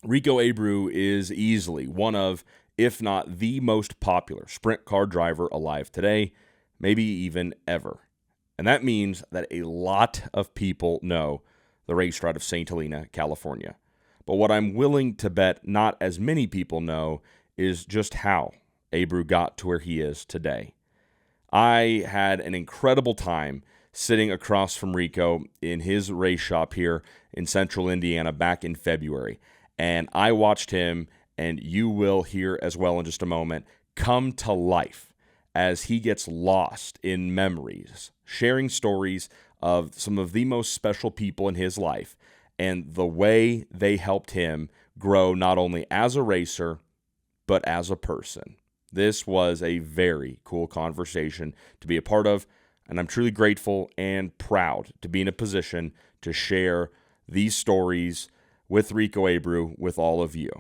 Rico Abreu is easily one of, if not the most popular sprint car driver alive today, maybe even ever. And that means that a lot of people know the racetrack of St. Helena, California. But what I'm willing to bet not as many people know is just how Abreu got to where he is today. I had an incredible time sitting across from Rico in his race shop here in central Indiana back in February. And I watched him, and you will hear as well in just a moment, come to life as he gets lost in memories, sharing stories of some of the most special people in his life and the way they helped him grow not only as a racer, but as a person. This was a very cool conversation to be a part of, and I'm truly grateful and proud to be in a position to share these stories with Rico Abreu with all of you.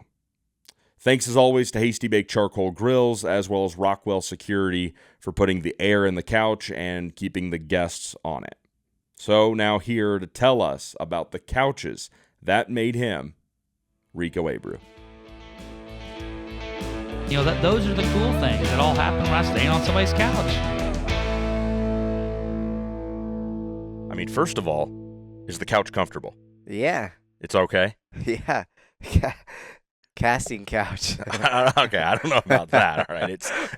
Thanks as always to Hasty Baked Charcoal Grills as well as Rockwell Security for putting the air in the couch and keeping the guests on it. So now here to tell us about the couches that made him Rico Abreu. Those are the cool things that all happen when I stay on somebody's couch. I mean, first of all, is the couch comfortable? Yeah. It's okay? Yeah. Casting couch. Okay, I don't know about that. All right,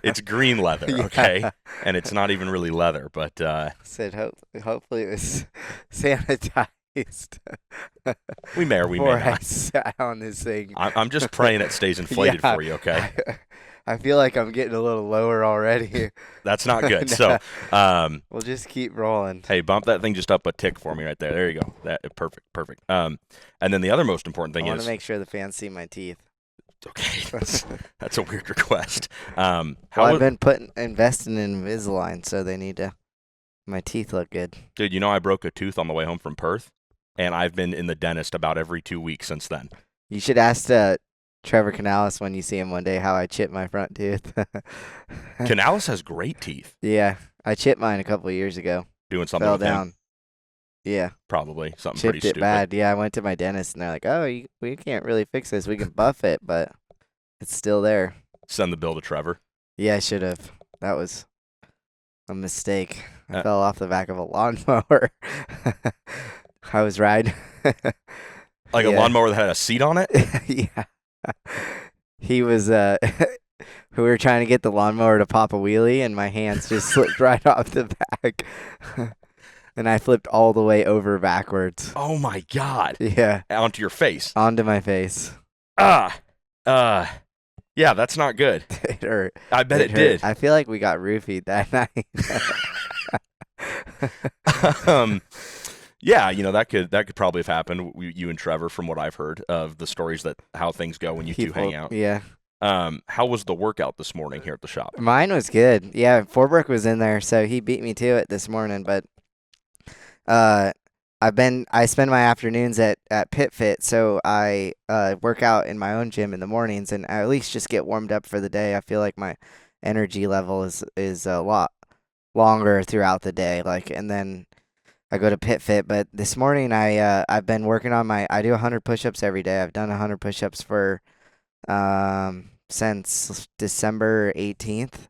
it's green leather, okay, Yeah. And it's not even really leather, but Said hopefully it was sanitized. we may or we may before I not. sat on this thing. I'm just praying it stays inflated Yeah. for you, okay? I feel like I'm getting a little lower already. That's not good. No. So, We'll just keep rolling. hey, bump that thing just up a tick for me right there. There you go. Perfect. And then the other most important I thing want is to make sure the fans see my teeth. okay. That's a weird request. Well, I've been investing in Invisalign, so they need to. My teeth look good. Dude, I broke a tooth on the way home from Perth, and I've been in the dentist about every 2 weeks since then. You should ask Trevor Canales when you see him one day how I chipped my front tooth. Canales has great teeth. Yeah, I chipped mine a couple of years ago. Doing something Fell with him. down. Yeah, Probably something chipped pretty it stupid. bad. Yeah, I went to my dentist and they're like, "Oh, we can't really fix this. We can buff it, but it's still there." Send the bill to Trevor. Yeah, I should have. That was a mistake. I Uh, fell off the back of a lawnmower. I was riding. Like a Yeah. lawnmower that had a seat on it? Yeah. He was we were trying to get the lawnmower to pop a wheelie and my hands just slipped right off the back. And I flipped all the way over backwards. Oh my God. Yeah, Onto your face. onto my face. Yeah, that's not good. It hurt. I bet it hurt. did. I feel like we got roofied that night. Yeah, that could probably have happened. You and Trevor, from what I've heard of the stories that how things go when you two hang out. Yeah. How was the workout this morning here at the shop? Mine was good. Yeah, Forbrook was in there, so he beat me to it this morning. But I spend my afternoons at PitFit, so I work out in my own gym in the mornings, and I at least just get warmed up for the day. I feel like my energy level is a lot longer throughout the day. And then I go to PitFit. But this morning I've been working on I do 100 push-ups every day. I've done 100 push-ups for since December 18th.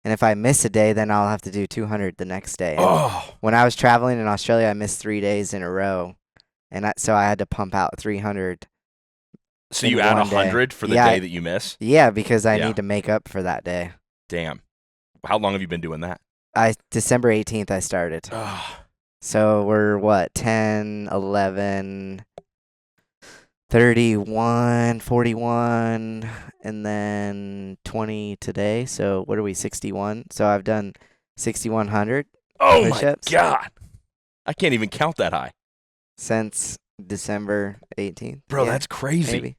And if I miss a day, then I'll have to do 200 the next day. And when I was traveling in Australia, I missed 3 days in a row. And so I had to pump out 300. So in you add one day. 100 for the Yeah, day that you miss? Yeah, because I Yeah. need to make up for that day. Damn. How long have you been doing that? December 18th I started. Oh, So we're 10, 11, 31, 41, and then 20 today. So what are we, 61? So I've done 6,100 my push-ups God. I can't even count that high. since December 18th. Bro, Yeah, that's crazy. maybe.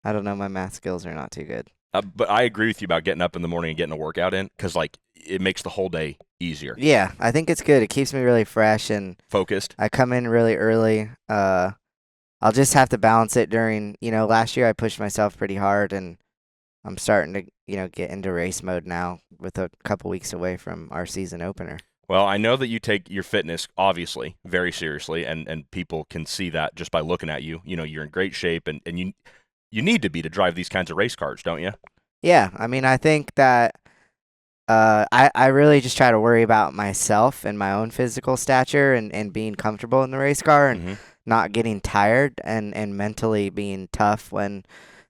I don't know. My math skills are not too good. But I agree with you about getting up in the morning and getting a workout in because, it makes the whole day easier. Yeah, I think it's good. It keeps me really fresh, and Focused. I come in really early. I'll just have to balance it during, last year I pushed myself pretty hard, and I'm starting to, get into race mode now with a couple weeks away from our season opener. Well, I know that you take your fitness, obviously, very seriously, and people can see that just by looking at you. You're in great shape, and you need to be to drive these kinds of race cars, don't you? Yeah, I mean, I think that I really just try to worry about myself and my own physical stature and being comfortable in the race car and Mm-hmm. not getting tired and mentally being tough when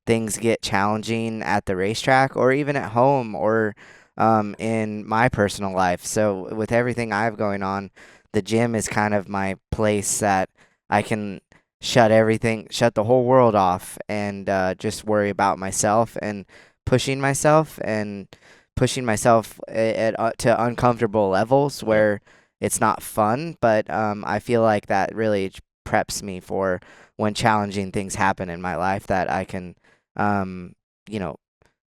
things get challenging at the racetrack or even at home or in my personal life. So with everything I have going on, the gym is kind of my place that I can shut the whole world off and just worry about myself and pushing myself and pushing myself to uncomfortable levels Yep. where it's not fun, but I feel like that really preps me for when challenging things happen in my life that I can, um, you know,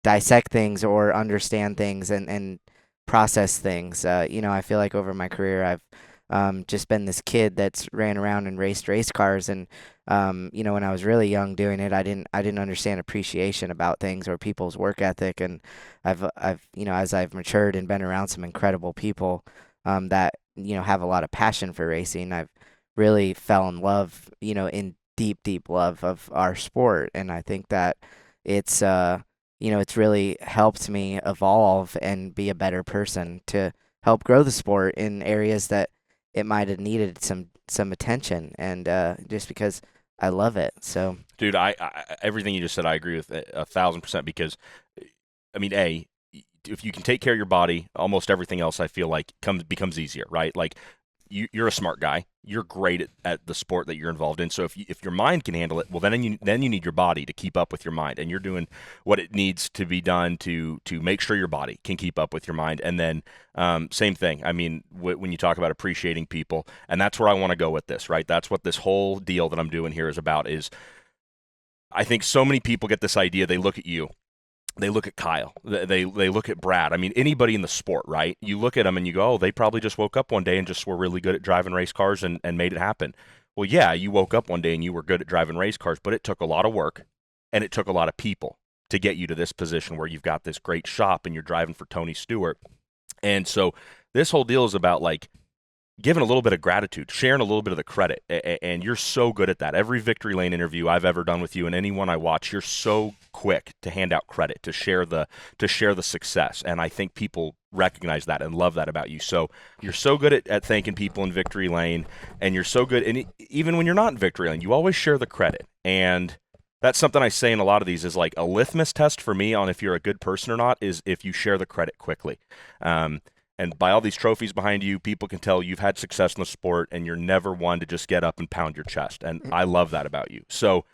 dissect things or understand things and process things. I feel like over my career, I've just been this kid that's ran around and raced race cars, and when I was really young doing it, I didn't understand appreciation about things or people's work ethic, and as I've matured and been around some incredible people that have a lot of passion for racing, I've really fell in love, in deep, deep love of our sport, and I think that it's it's really helped me evolve and be a better person to help grow the sport in areas that it might have needed some attention, and just because I love it. So Dude, everything you just said, I agree with 1,000% because, I mean, if you can take care of your body, almost everything else I feel like becomes easier, right? Like you're a smart guy. You're great at the sport that you're involved in. So if your mind can handle it, well, then you need your body to keep up with your mind, and you're doing what it needs to be done to make sure your body can keep up with your mind. And then same thing. I mean, when you talk about appreciating people, and that's where I want to go with this, right? That's what this whole deal that I'm doing here is about. Is I think so many people get this idea. They look at you. They look at Kyle. They look at Brad. I mean, anybody in the sport, right? You look at them and you go, oh, they probably just woke up one day and just were really good at driving race cars and made it happen. Well, yeah, you woke up one day and you were good at driving race cars, but it took a lot of work and it took a lot of people to get you to this position where you've got this great shop and you're driving for Tony Stewart. And so this whole deal is about like giving a little bit of gratitude, sharing a little bit of the credit, and you're so good at that. Every Victory Lane interview I've ever done with you and anyone I watch, you're so quick to hand out credit, to share the success, and I think people recognize that and love that about you. So you're so good at thanking people in Victory Lane, and you're so good, and even when you're not in Victory Lane, you always share the credit, and that's something I say in a lot of these is like a litmus test for me on if you're a good person or not is if you share the credit quickly. And by all these trophies behind you, people can tell you've had success in the sport and you're never one to just get up and pound your chest. And I love that about you. So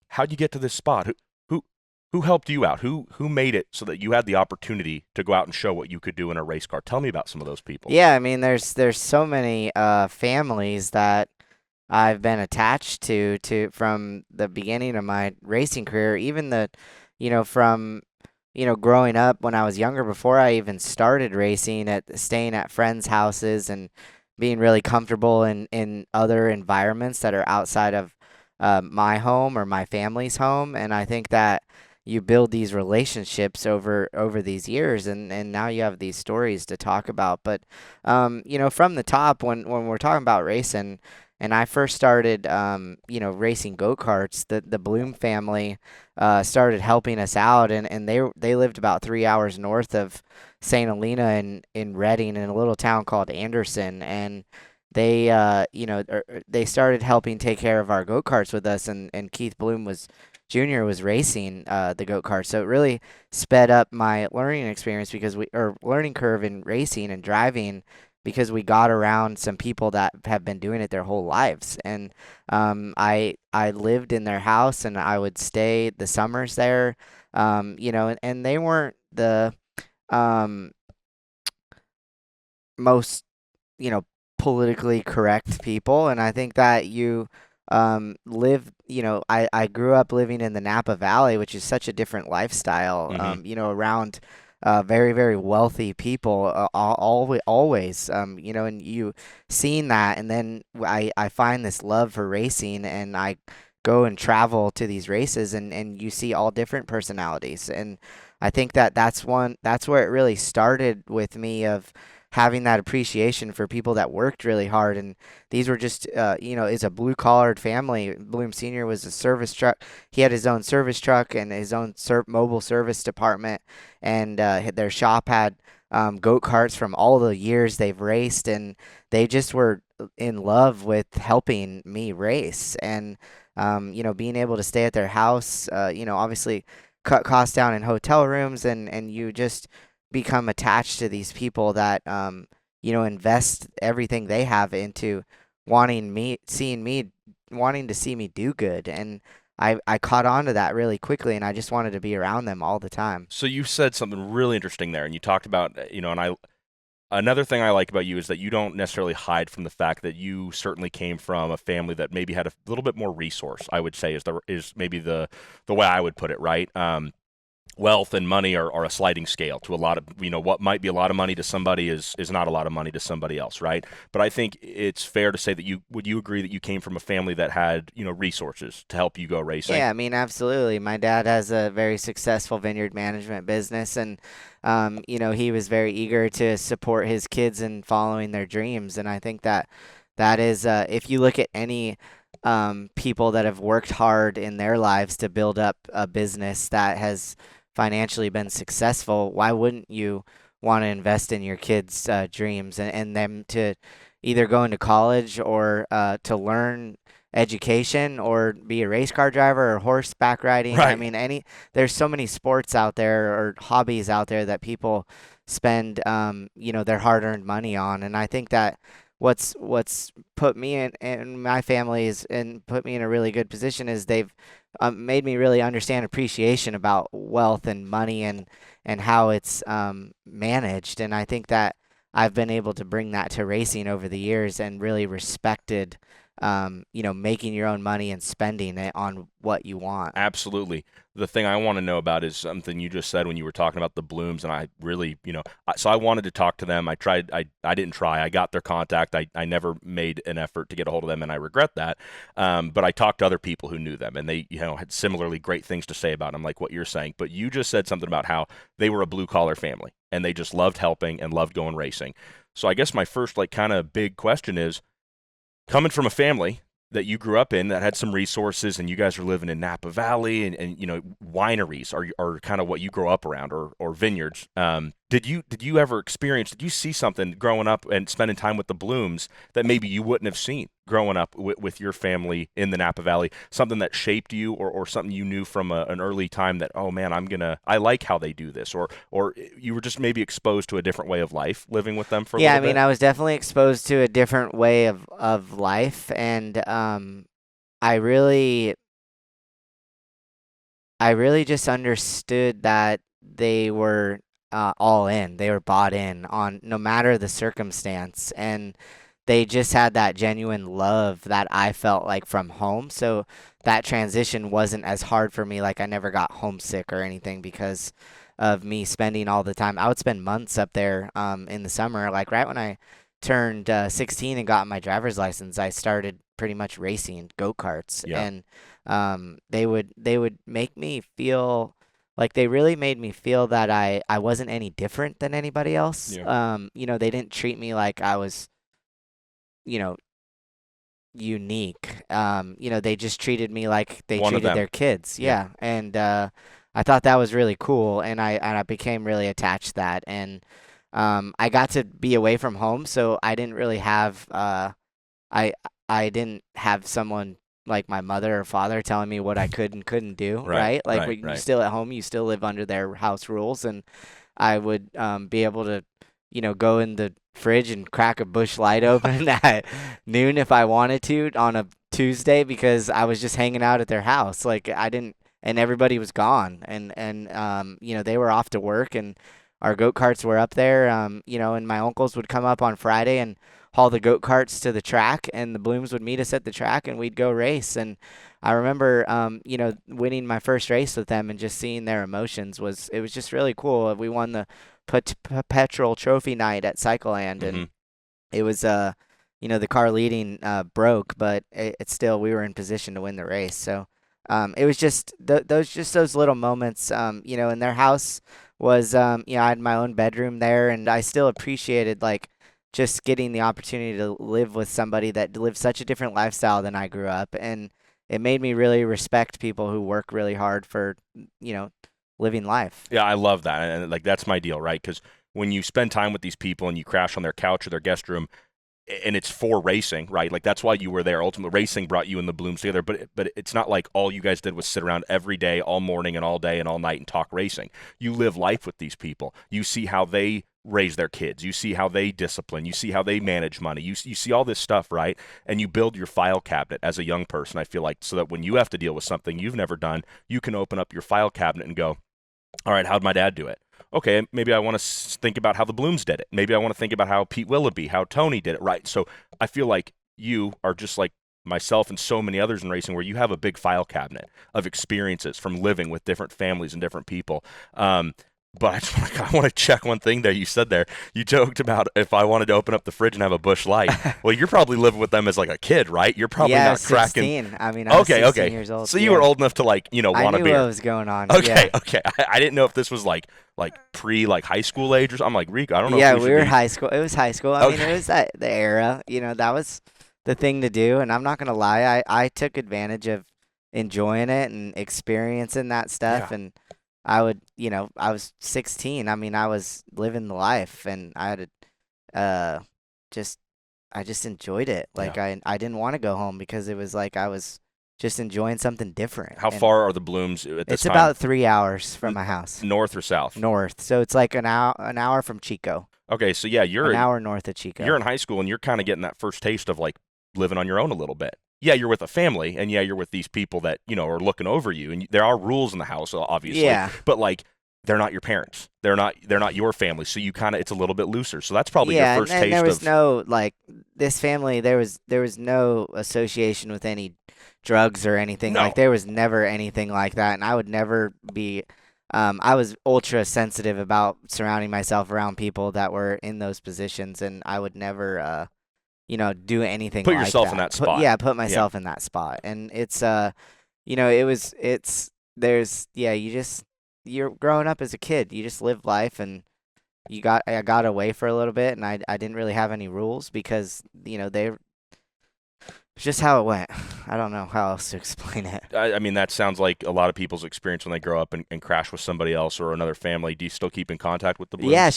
how'd you get to this spot? Who helped you out? Who made it so that you had the opportunity to go out and show what you could do in a race car? Tell me about some of those people. yeah, I mean, there's so many families that I've been attached to from the beginning of my racing career, even from growing up when I was younger, before I even started racing, at staying at friends' houses and being really comfortable in other environments that are outside of my home or my family's home. And I think that you build these relationships over these years, and now you have these stories to talk about. But from the top, when we're talking about racing, and I first started racing go-karts, the Bloom family started helping us out, and they lived about 3 hours north of St. Helena in Redding, in a little town called Anderson, and they started helping take care of our go-karts with us, and Keith Bloom Jr. was racing the go-kart. So it really sped up my learning experience or learning curve in racing and driving, because we got around some people that have been doing it their whole lives. And I lived in their house, and I would stay the summers there, and they weren't the most, politically correct people. And I think that you I grew up living in the Napa Valley, which is such a different lifestyle, around very, very wealthy people, always, and you seeing that. And then I find this love for racing, and I go and travel to these races, and you see all different personalities. And I think that that's where it really started with me, of having that appreciation for people that worked really hard. And these were just, it's a blue collared family. Bloom Sr. was a service truck. He had his own service truck and his own mobile service department. And their shop had goat carts from all the years they've raced. And they just were in love with helping me race. And, being able to stay at their house, obviously cut costs down in hotel rooms, and you just become attached to these people that invest everything they have into wanting to see me do good. And I caught on to that really quickly, and I just wanted to be around them all the time. So you said something really interesting there, and you talked about, and another thing I like about you is that you don't necessarily hide from the fact that you certainly came from a family that maybe had a little bit more resource, I would say, is maybe the way I would put it, right? Wealth and money are a sliding scale to a lot of, what might be a lot of money to somebody is not a lot of money to somebody else, right? But I think it's fair to say that would you agree that you came from a family that had, resources to help you go racing? Yeah, I mean, absolutely. My dad has a very successful vineyard management business, and he was very eager to support his kids in following their dreams. And I think that is, if you look at any people that have worked hard in their lives to build up a business that has financially been successful, why wouldn't you want to invest in your kids' dreams and them to either go into college or to learn education or be a race car driver or horseback riding? Right. I mean, there's so many sports out there or hobbies out there that people spend their hard-earned money on. And I think that what's put me and my family and put me in a really good position is they've made me really understand appreciation about wealth and money and how it's managed. And I think that I've been able to bring that to racing over the years and really respected making your own money and spending it on what you want. Absolutely. The thing I want to know about is something you just said when you were talking about the Blooms, and I really, so I wanted to talk to them. I tried, I didn't try. I got their contact. I never made an effort to get a hold of them, and I regret that. But I talked to other people who knew them, and they, had similarly great things to say about them, like what you're saying. But you just said something about how they were a blue-collar family, and they just loved helping and loved going racing. So I guess my first, kind of big question is, coming from a family that you grew up in that had some resources, and you guys are living in Napa Valley, and wineries are kind of what you grow up around, or vineyards. Did you ever experience? Did you see something growing up and spending time with the Blooms that maybe you wouldn't have seen growing up with your family in the Napa Valley? Something that shaped you, or something you knew from an early time that, oh man, I like how they do this, or you were just maybe exposed to a different way of life living with them for a little bit? I was definitely exposed to a different way of life, and I really just understood that they were all in. They were bought in on no matter the circumstance, and they just had that genuine love that I felt like from home. So that transition wasn't as hard for me. Like, I never got homesick or anything because of me spending all the time. I would spend months up there in the summer. Like, right when I turned 16 and got my driver's license, I started pretty much racing go-karts. Yeah. And they would make me feel like, they really made me feel that I wasn't any different than anybody else. Yeah. They didn't treat me like I was, unique. They just treated me like they One of treated them. their kids. Yeah. Yeah. And I thought that was really cool, and I became really attached to that. And I got to be away from home, so I didn't really have I didn't have someone like my mother or father telling me what I could and couldn't do, right? Like, when you're still at home, you still live under their house rules, and I would be able to, go in the fridge and crack a Busch Light open at noon if I wanted to on a Tuesday, because I was just hanging out at their house. Like, and everybody was gone, and they were off to work, and our go-karts were up there, and my uncles would come up on Friday and haul the goat-karts to the track, and the Blooms would meet us at the track, and we'd go race. And I remember, winning my first race with them and just seeing their emotions it was just really cool. We won the Petrol Trophy night at Cycleland, and it was, the car leading broke, but it still, we were in position to win the race. So it was just those little moments, in their house. was I had my own bedroom there, and I still appreciated like just getting the opportunity to live with somebody that lived such a different lifestyle than I grew up, and it made me really respect people who work really hard for you know living life. Yeah, I love that. And like that's my deal, right? Because when you spend time with these people and you crash on their couch or their guest room, and it's for racing, right? Like that's why you were there. Ultimately, racing brought you and the Blooms together. But it's not like all you guys did was sit around every day, all morning and all day and all night and talk racing. You live life with these people. You see how they raise their kids. You see how they discipline. You see how they manage money. You see all this stuff, right? And you build your file cabinet as a young person, I feel like, so that when you have to deal with something you've never done, you can open up your file cabinet and go, all right, how'd my dad do it? Okay, maybe I want to think about how the Blooms did it. Maybe I want to think about how Pete Willoughby, how Tony did it, right? So I feel like you are just like myself and so many others in racing where you have a big file cabinet of experiences from living with different families and different people. But I want to check one thing there. You said there, you joked about if I wanted to open up the fridge and have a Busch Light. Well, you're probably living with them as like a kid, right? You're probably Yeah, I not was cracking. 16. I mean, I was 16 years old. So you were old enough to like, I want a knew beer. what was going on. Okay, Yeah. okay. I didn't know if this was like pre like high school age or something. I'm like Rico. I don't know. Yeah, if we were should be... high school. It was high school. I mean, Okay. it was the era. That was the thing to do. And I'm not gonna lie, I took advantage of enjoying it and experiencing that stuff. Yeah. And I would, I was 16. I mean, I was living the life, and I had just, I just enjoyed it. Like Yeah. I didn't want to go home because it was like I was just enjoying something different. How And far are the Blooms at this it's time? about 3 hours from my house. North or south? North. So it's like an hour from Chico. Okay, so yeah, An hour north of Chico. you're in high school and you're kind of getting that first taste of like living on your own a little bit. Yeah, you're with a family, and yeah, you're with these people that are looking over you, and there are rules in the house, obviously. Yeah. But like, they're not your parents. They're not your family. So you kind of it's a little bit looser. So that's probably Yeah, your first and taste there was of. no like this family. There was no association with any drugs or anything. No. Like there was never anything like that, and I would never be. I was ultra sensitive about surrounding myself around people that were in those positions, and I would never, do anything. Put like yourself in that spot. Put myself in that spot, and it's you're growing up as a kid. You just live life, and I got away for a little bit, and I didn't really have any rules because it's just how it went. I don't know how else to explain it. I mean, that sounds like a lot of people's experience when they grow up and crash with somebody else or another family. Do you still keep in contact with the Blooms? Yeah,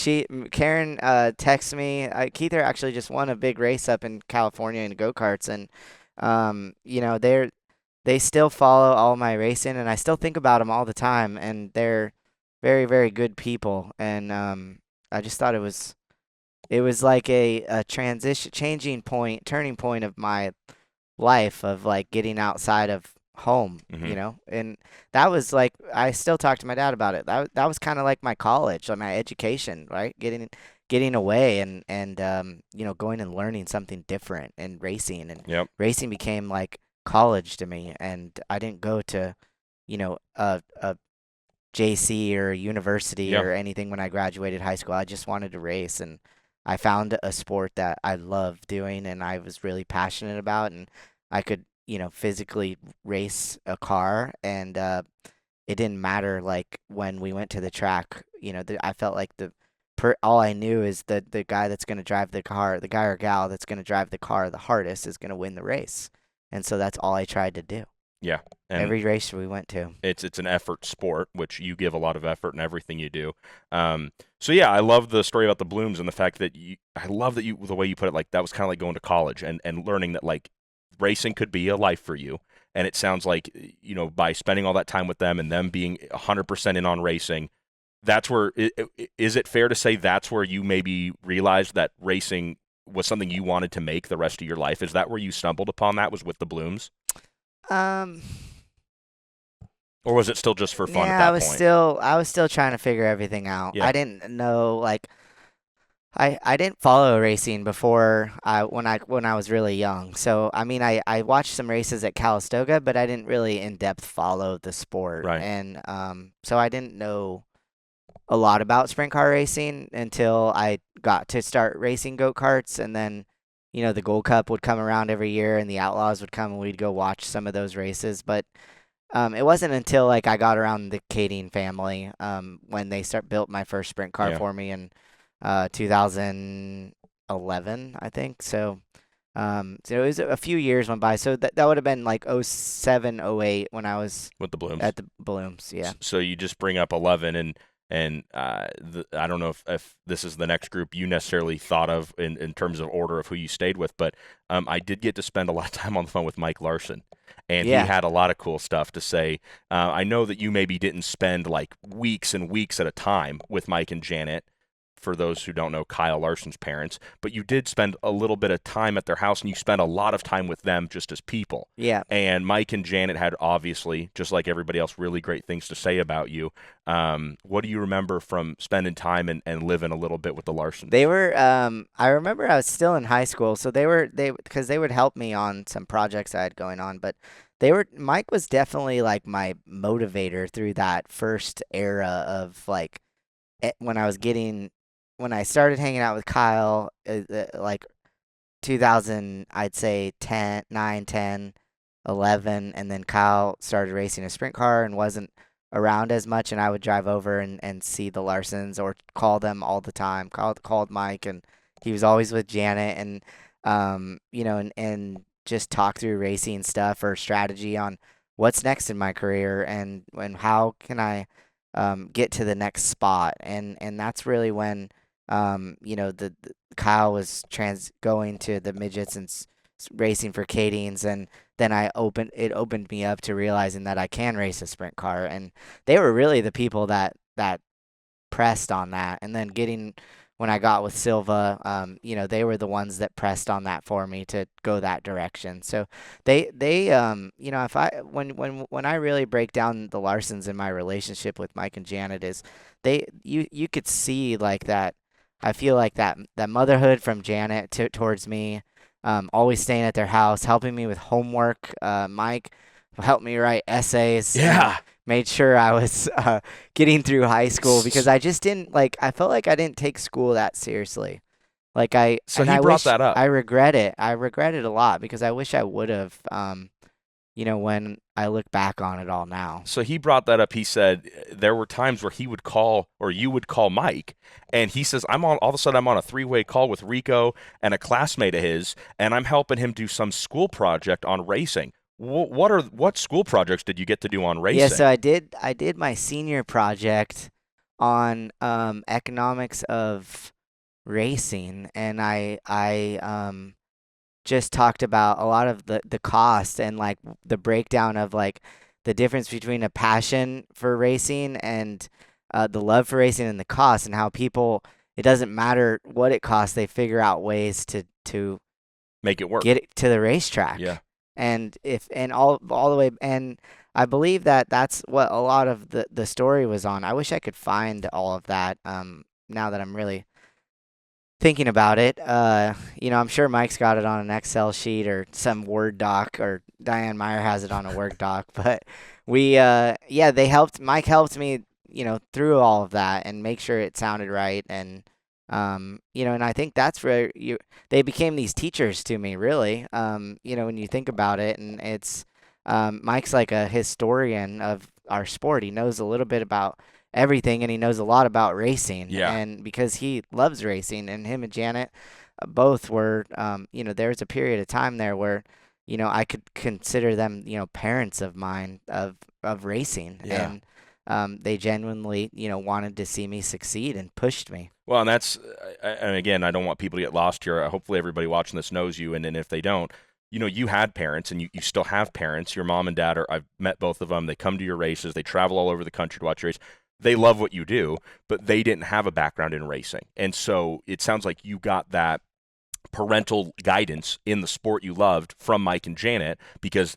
Karen texts me. Keither actually just won a big race up in California in go-karts, and they still follow all my racing, and I still think about them all the time, and they're very, very good people, and I just thought it was like a turning point of my life of like getting outside of home, Mhm. and that was like I still talk to my dad about it. That was kind of like my college, like my education, right? Getting away and going and learning something different and racing, and Yep. racing became like college to me, and I didn't go to a JC or a university Yeah. or anything when I graduated high school. I just wanted to race, and I found a sport that I loved doing and I was really passionate about, and I could, physically race a car, and it didn't matter like when we went to the track, I felt like all I knew is that the guy that's going to drive the car, the guy or gal that's going to drive the car the hardest is going to win the race. And so that's all I tried to do. Yeah. And Every race we went to. it's an effort sport, which you give a lot of effort in everything you do. So yeah, I love the story about the Blooms and the fact that I love that the way you put it, like that was kind of like going to college and learning that like racing could be a life for you. And it sounds like, by spending all that time with them and them being 100% in on racing, that's where, is it fair to say that's where you maybe realized that racing was something you wanted to make the rest of your life? Is that where you stumbled upon that, was with the Blooms? Um, Or was it still just for fun yeah, at that I was point? still trying to figure everything out. Yeah. I didn't know like I didn't follow racing before when I was really young. So I mean I watched some races at Calistoga, but I didn't really in depth follow the sport. Right. And so I didn't know a lot about sprint car racing until I got to start racing go-karts, and then the Gold Cup would come around every year and the Outlaws would come and we'd go watch some of those races. But It wasn't until like I got around the Kading family when they built my first sprint car Yeah. for me in 2011, I think. So it was a few years went by. So that would have been like '07, '08 when I was With the blooms. at the Blooms. Yeah. So you just bring up 11, and I don't know if this is the next group you necessarily thought of in terms of order of who you stayed with, but I did get to spend a lot of time on the phone with Mike Larson, and he Yeah. had a lot of cool stuff to say. I know that you maybe didn't spend like weeks and weeks at a time with Mike and Janet, for those who don't know Kyle Larson's parents, but you did spend a little bit of time at their house, and you spent a lot of time with them just as people. Yeah. And Mike and Janet had, obviously, just like everybody else, really great things to say about you. What do you remember from spending time and living a little bit with the Larsons? They were I remember I was still in high school, so because they would help me on some projects I had going on, but Mike was definitely like my motivator through that first era of like when I started hanging out with Kyle, like 2000, I'd say 10, 9, 10, 11, and then Kyle started racing a sprint car and wasn't around as much, and I would drive over and see the Larsons or call them all the time. Called Mike, and he was always with Janet, and and just talk through racing stuff or strategy on what's next in my career and how can I get to the next spot, and that's really when the Kyle was going to the midgets and racing for Kadings, and then it opened me up to realizing that I can race a sprint car, and they were really the people that pressed on that, and then when I got with Silva, they were the ones that pressed on that for me to go that direction. So if when I really break down the Larsons in my relationship with Mike and Janet is you could see like that. I feel like that motherhood from Janet towards me, always staying at their house, helping me with homework. Mike helped me write essays. Yeah. Made sure I was getting through high school because I just didn't I felt like I didn't take school that seriously. So he brought that up. I regret it. I regret it a lot because I wish I would have, when I look back on it all now. So he brought that up. He said there were times where he would call, or you would call Mike, and he says, all of a sudden I'm on a 3-way call with Rico and a classmate of his, and I'm helping him do some school project on racing. What school projects did you get to do on racing? Yeah, so I did my senior project on economics of racing, and I just talked about a lot of the cost and like the breakdown of like the difference between a passion for racing and the love for racing and the cost, and how it doesn't matter what it costs, they figure out ways to make it work, get it to the racetrack. Yeah. And all the way, and I believe that that's what a lot of the story was on. I wish I could find all of that now that I'm really thinking about it. I'm sure Mike's got it on an Excel sheet or some Word doc, or Diane Meyer has it on a Word doc. But Mike helped me, through all of that and make sure it sounded right. And, and I think that's where they became these teachers to me, really, when you think about it. And it's, Mike's like a historian of our sport. He knows a little bit about everything, and he knows a lot about racing. Yeah. And because he loves racing, and him and Janet both were, there was a period of time there where, I could consider them, parents of mine of racing. Yeah. And they genuinely, wanted to see me succeed and pushed me. Well, and again, I don't want people to get lost here. Hopefully everybody watching this knows you, and then if they don't, you had parents, and you still have parents. Your mom and dad I've met both of them. They come to your races. They travel all over the country to watch your race. They love what you do, but they didn't have a background in racing. And so it sounds like you got that parental guidance in the sport you loved from Mike and Janet, because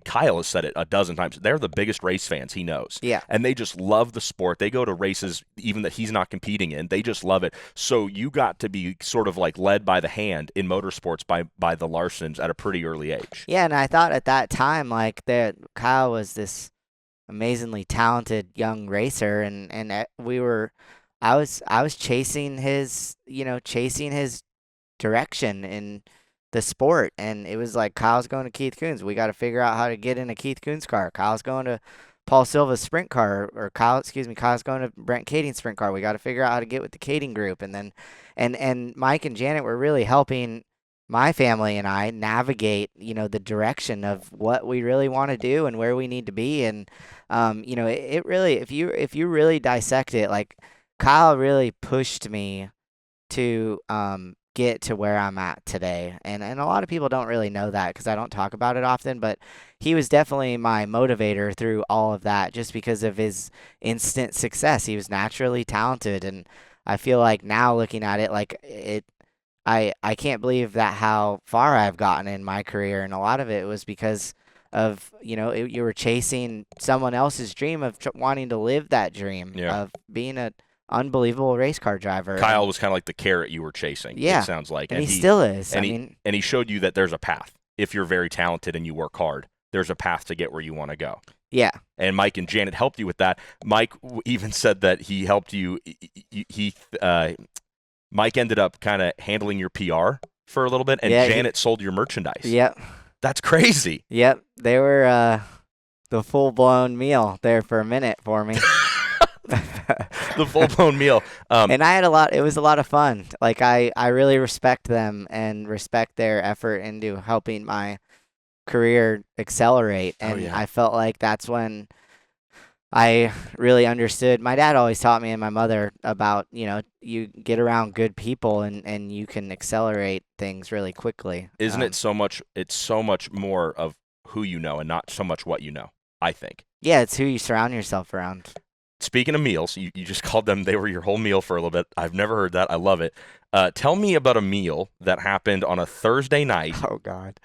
Kyle has said it a dozen times. They're the biggest race fans he knows. Yeah. And they just love the sport. They go to races even that he's not competing in. They just love it. So you got to be sort of like led by the hand in motorsports by the Larsons at a pretty early age. Yeah, and I thought at that time, like, that Kyle was this amazingly talented young racer, and I was chasing his direction in the sport. And it was like, Kyle's going to Keith Coons. We got to figure out how to get in a Keith Coons car. Kyle's going to Paul Silva's sprint car, or Kyle's going to Brent Kading's sprint car. We got to figure out how to get with the Kading group. And then, and Mike and Janet were really helping my family and I navigate, the direction of what we really want to do and where we need to be. And, it really, if you really dissect it, like, Kyle really pushed me to, get to where I'm at today. And a lot of people don't really know that because I don't talk about it often, but he was definitely my motivator through all of that just because of his instant success. He was naturally talented, and I feel like now looking at it, like, I can't believe that how far I've gotten in my career, and a lot of it was because of, you were chasing someone else's dream of wanting to live that dream of being a unbelievable race car driver. Kyle was kind of like the carrot you were chasing. Yeah, it sounds like, and he still is. And he showed you that there's a path. If you're very talented and you work hard, there's a path to get where you want to go. Yeah. And Mike and Janet helped you with that. Mike even said that he helped you. Mike ended up kind of handling your PR for a little bit, and Janet sold your merchandise. Yep. That's crazy. Yep. They were the full-blown meal there for a minute for me. The full-blown meal. And I had it was a lot of fun. Like, I really respect them and respect their effort into helping my career accelerate. And I felt like that's when I really understood. My dad always taught me, and my mother, about, you get around good people and you can accelerate things really quickly. Isn't it so much? It's so much more of who you know and not so much what you know, I think. Yeah, it's who you surround yourself around. Speaking of meals, you just called them, they were your whole meal for a little bit. I've never heard that. I love it. Tell me about a meal that happened on a Thursday night. Oh, God.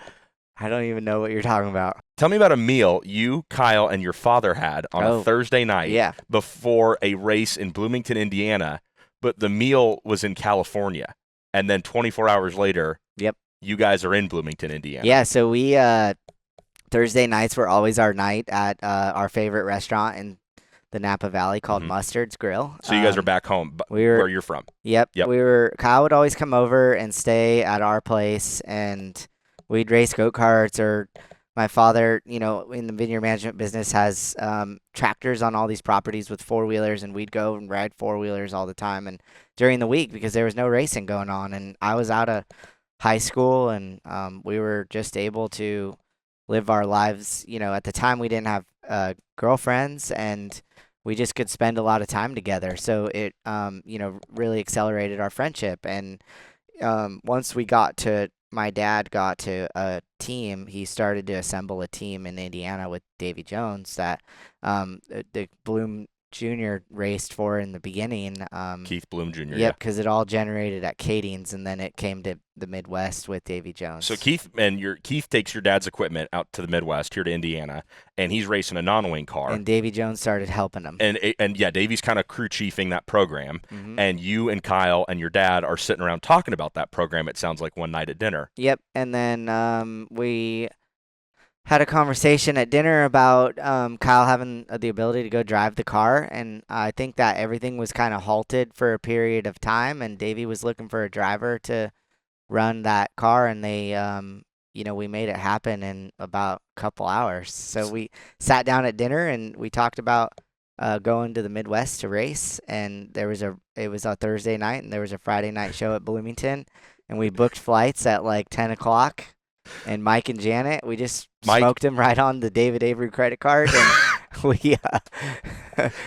I don't even know what you're talking about. Tell me about a meal you, Kyle, and your father had on a Thursday night before a race in Bloomington, Indiana, but the meal was in California. And then 24 hours later, you guys are in Bloomington, Indiana. Yeah, so we Thursday nights were always our night at our favorite restaurant in the Napa Valley called Mustard's Grill. So you guys are back home, where you're from. Yep. Kyle would always come over and stay at our place, and we'd race go-karts, or my father, in the vineyard management business, has tractors on all these properties with four-wheelers, and we'd go and ride four-wheelers all the time. And during the week, because there was no racing going on, and I was out of high school, and we were just able to live our lives. At the time, we didn't have girlfriends, and we just could spend a lot of time together. So it, really accelerated our friendship. And once my dad got to a team, he started to assemble a team in Indiana with Davy Jones that the Bloom Jr. raced for in the beginning. Keith Bloom Jr. Yep, because it all generated at Kading's, and then it came to the Midwest with Davy Jones. So Keith takes your dad's equipment out to the Midwest here to Indiana, and he's racing a non-wing car. And Davy Jones started helping him. And Davy's kind of crew chiefing that program, and you and Kyle and your dad are sitting around talking about that program. It sounds like one night at dinner. Yep, and then we had a conversation at dinner about Kyle having the ability to go drive the car, and I think that everything was kind of halted for a period of time, and Davey was looking for a driver to run that car, and they, we made it happen in about a couple hours. So we sat down at dinner, and we talked about going to the Midwest to race, and it was a Thursday night, and there was a Friday night show at Bloomington, and we booked flights at like 10 o'clock. And Mike and Janet, we just smoked him right on the David Abreu credit card, and we.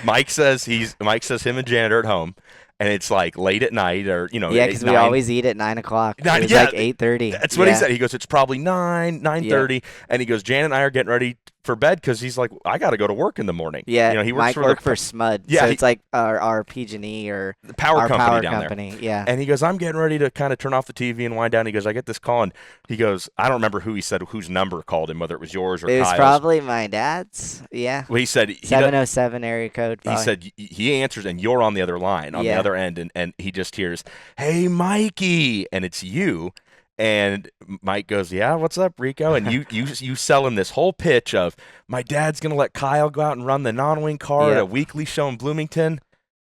Mike says him and Janet are at home, and it's like late at night, or Yeah, because we always eat at 9 o'clock. It was like 8:30. That's what he said. He goes, it's probably 9:30, and he goes, Janet and I are getting ready for bed because he's like, I got to go to work in the morning. Yeah, he works Mike for SMUD. Yeah, so it's like our PG&E or the power company down company. There. Yeah, and he goes, I'm getting ready to kind of turn off the TV and wind down. He goes, I get this call, and he goes, I don't remember who he said whose number called him, whether it was yours or Kyle's. It was probably my dad's. Yeah. Well, he said 707 area code. Probably. He said he answers, and you're on the other line, on the other end, and he just hears, "Hey, Mikey," and it's you. And Mike goes, "Yeah, what's up, Rico?" And you sell him this whole pitch of, my dad's going to let Kyle go out and run the non-wing car at a weekly show in Bloomington.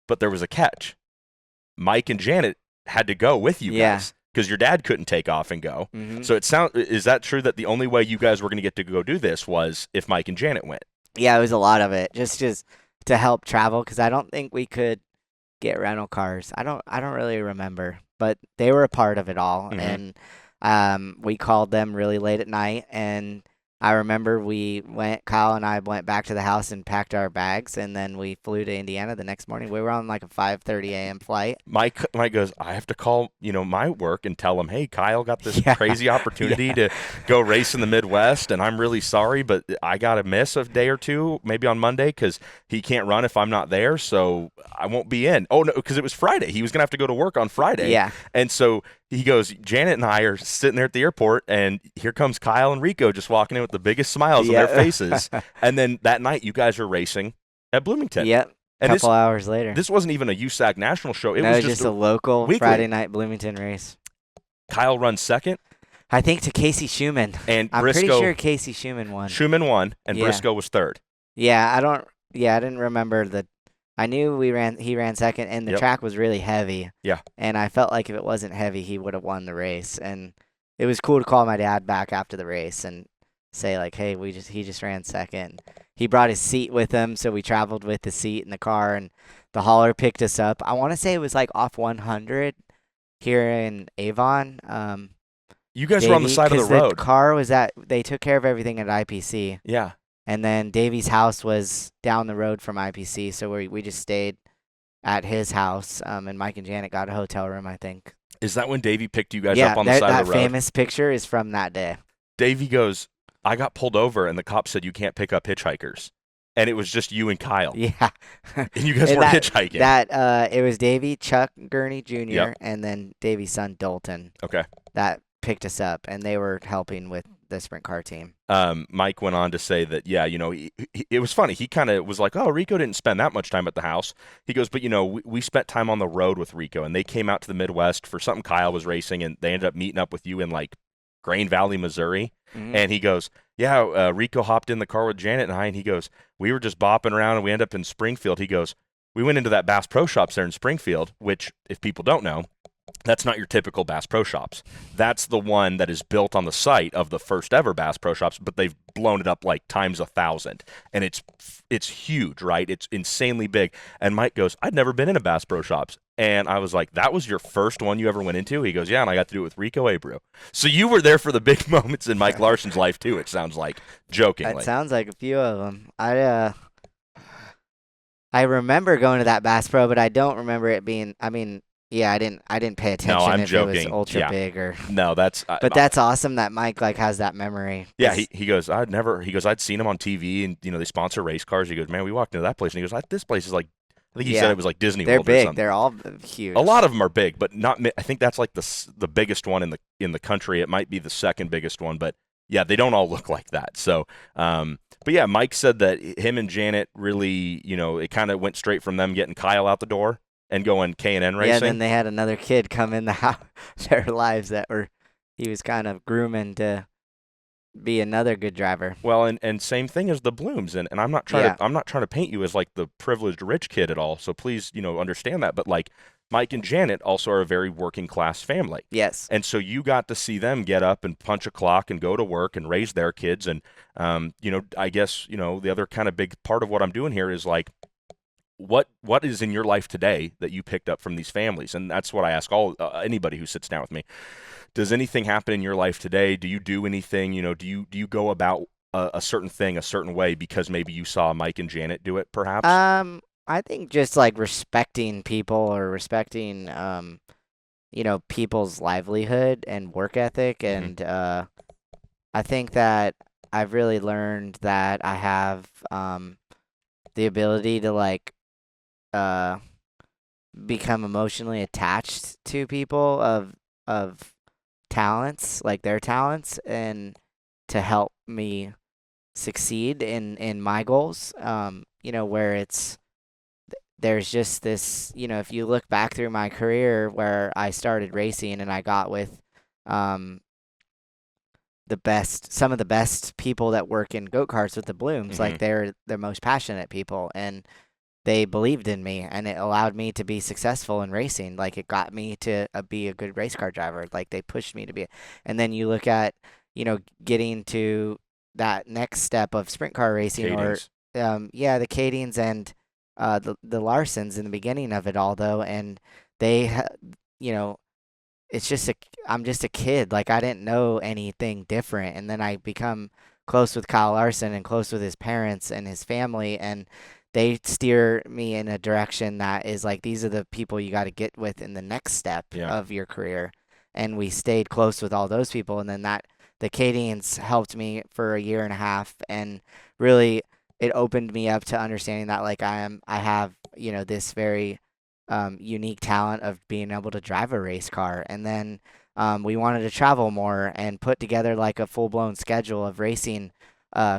But there was a catch. Mike and Janet had to go with you guys because your dad couldn't take off and go. Mm-hmm. So is that true that the only way you guys were going to get to go do this was if Mike and Janet went? Yeah, it was a lot of it, just to help travel, because I don't think we could get rental cars. I don't really remember, but they were a part of it all. Mhm. And we called them really late at night, and I remember Kyle and I went back to the house and packed our bags, and then we flew to Indiana the next morning. We were on like a 5:30 a.m. flight. Mike goes, I have to call, my work and tell them, hey, Kyle got this Yeah. crazy opportunity to go race in the Midwest, and I'm really sorry, but I got to miss a day or two, maybe on Monday, because he can't run if I'm not there, so I won't be in. Oh, no, because it was Friday. He was going to have to go to work on Friday. Yeah. And so he goes, Janet and I are sitting there at the airport, and here comes Kyle and Rico just walking in with the biggest smiles on their faces. And then that night, you guys are racing at Bloomington. Yep. And Couple hours later. this wasn't even a USAC national show. It No, was just a local weekly. Friday night Bloomington race. Kyle runs second, I think to Casey Schumann. and I'm Briscoe. pretty sure Casey Schumann won. Schumann won, and Yeah. Briscoe was third. Yeah, I didn't remember I knew he ran second, and the Yep. track was really heavy. Yeah. And I felt like if it wasn't heavy, he would have won the race. And it was cool to call my dad back after the race and say like, hey, he just ran second. He brought his seat with him, so we traveled with the seat in the car, and the hauler picked us up. I want to say it was like off 100 here in Avon. You guys were on the side of the road. The car was they took care of everything at IPC. Yeah. And then Davey's house was down the road from IPC, so we just stayed at his house. And Mike and Janet got a hotel room, I think. Is that when Davey picked you guys Yeah, up on the side that of the road? famous picture is from that day. Davey goes, I got pulled over, and the cop said you can't pick up hitchhikers. And it was just you and Kyle. Yeah. And you guys And weren't hitchhiking. It was Davey, Chuck Gurney Jr., Yep. and then Davey's son Dalton Okay. that picked us up, and they were helping with the sprint car team. Mike went on to say that, yeah, it was funny. He kind of was like, oh, Rico didn't spend that much time at the house. He goes, but, we spent time on the road with Rico, and they came out to the Midwest for something Kyle was racing, and they ended up meeting up with you in, like, Grain Valley, Missouri. Mhm. And he goes, yeah, Rico hopped in the car with Janet and I, and he goes, we were just bopping around, and we ended up in Springfield. He goes, we went into that Bass Pro Shops there in Springfield, which, if people don't know, that's not your typical Bass Pro Shops. That's the one that is built on the site of the first ever Bass Pro Shops, but they've blown it up like times 1,000. And it's huge, right? It's insanely big. And Mike goes, I'd never been in a Bass Pro Shops. And I was like, that was your first one you ever went into? He goes, yeah, and I got to do it with Rico Abreu. So you were there for the big moments in Mike Larson's life too, it sounds like, jokingly. It sounds like a few of them. I remember going to that Bass Pro, but I don't remember it being. I mean, yeah, I didn't pay attention I'm if it was joking. ultra Yeah. big or. No, that's But that's awesome that Mike has that memory. yeah. He goes, I'd seen him on TV, and they sponsor race cars. He goes, man, we walked into that place, and he goes, this place is like, I think he said it was like Disney They're World or big. something. They're all huge. A lot of them are big, but not. I think that's like the biggest one in the country. It might be the second biggest one, but yeah, they don't all look like that. So, but yeah, Mike said that him and Janet really, it kind of went straight from them getting Kyle out the door and going K&N racing. Yeah, then they had another kid come in the house, their lives he was kind of grooming to be another good driver. Well, and same thing as the Blooms, and I'm not trying to paint you as like the privileged rich kid at all. So please, understand that. But like Mike and Janet also are a very working class family. Yes. And so you got to see them get up and punch a clock and go to work and raise their kids. And I guess the other kind of big part of what I'm doing here is like, what is in your life today that you picked up from these families? And that's what I ask anybody who sits down with me. Does anything happen in your life today? Do you do anything? Do you go about a certain thing a certain way because maybe you saw Mike and Janet do it, perhaps? I think just like respecting people or respecting people's livelihood and work ethic, and I think that I've really learned that I have the ability to like become emotionally attached to people of talents, like their talents, and to help me succeed in my goals. Where there's just this, if you look back through my career where I started racing and I got with some of the best people that work in go-karts with the Blooms, like they're the most passionate people, and they believed in me, and it allowed me to be successful in racing. Like, it got me to be a good race car driver. Like, they pushed me to be. And then you look at, getting to that next step of sprint car racing, or Cadence. yeah, the Cadings and the Larsons in the beginning of it all, though, and they, you know, it's just I'm just a kid. Like, I didn't know anything different, and then I become close with Kyle Larson and close with his parents and his family, and they steer me in a direction that is like, these are the people you got to get with in the next step Yeah. of your career. And we stayed close with all those people, and then the Cadians helped me for a year and a half, and really it opened me up to understanding that, like, I have, this very unique talent of being able to drive a race car. And then we wanted to travel more and put together like a full blown schedule of racing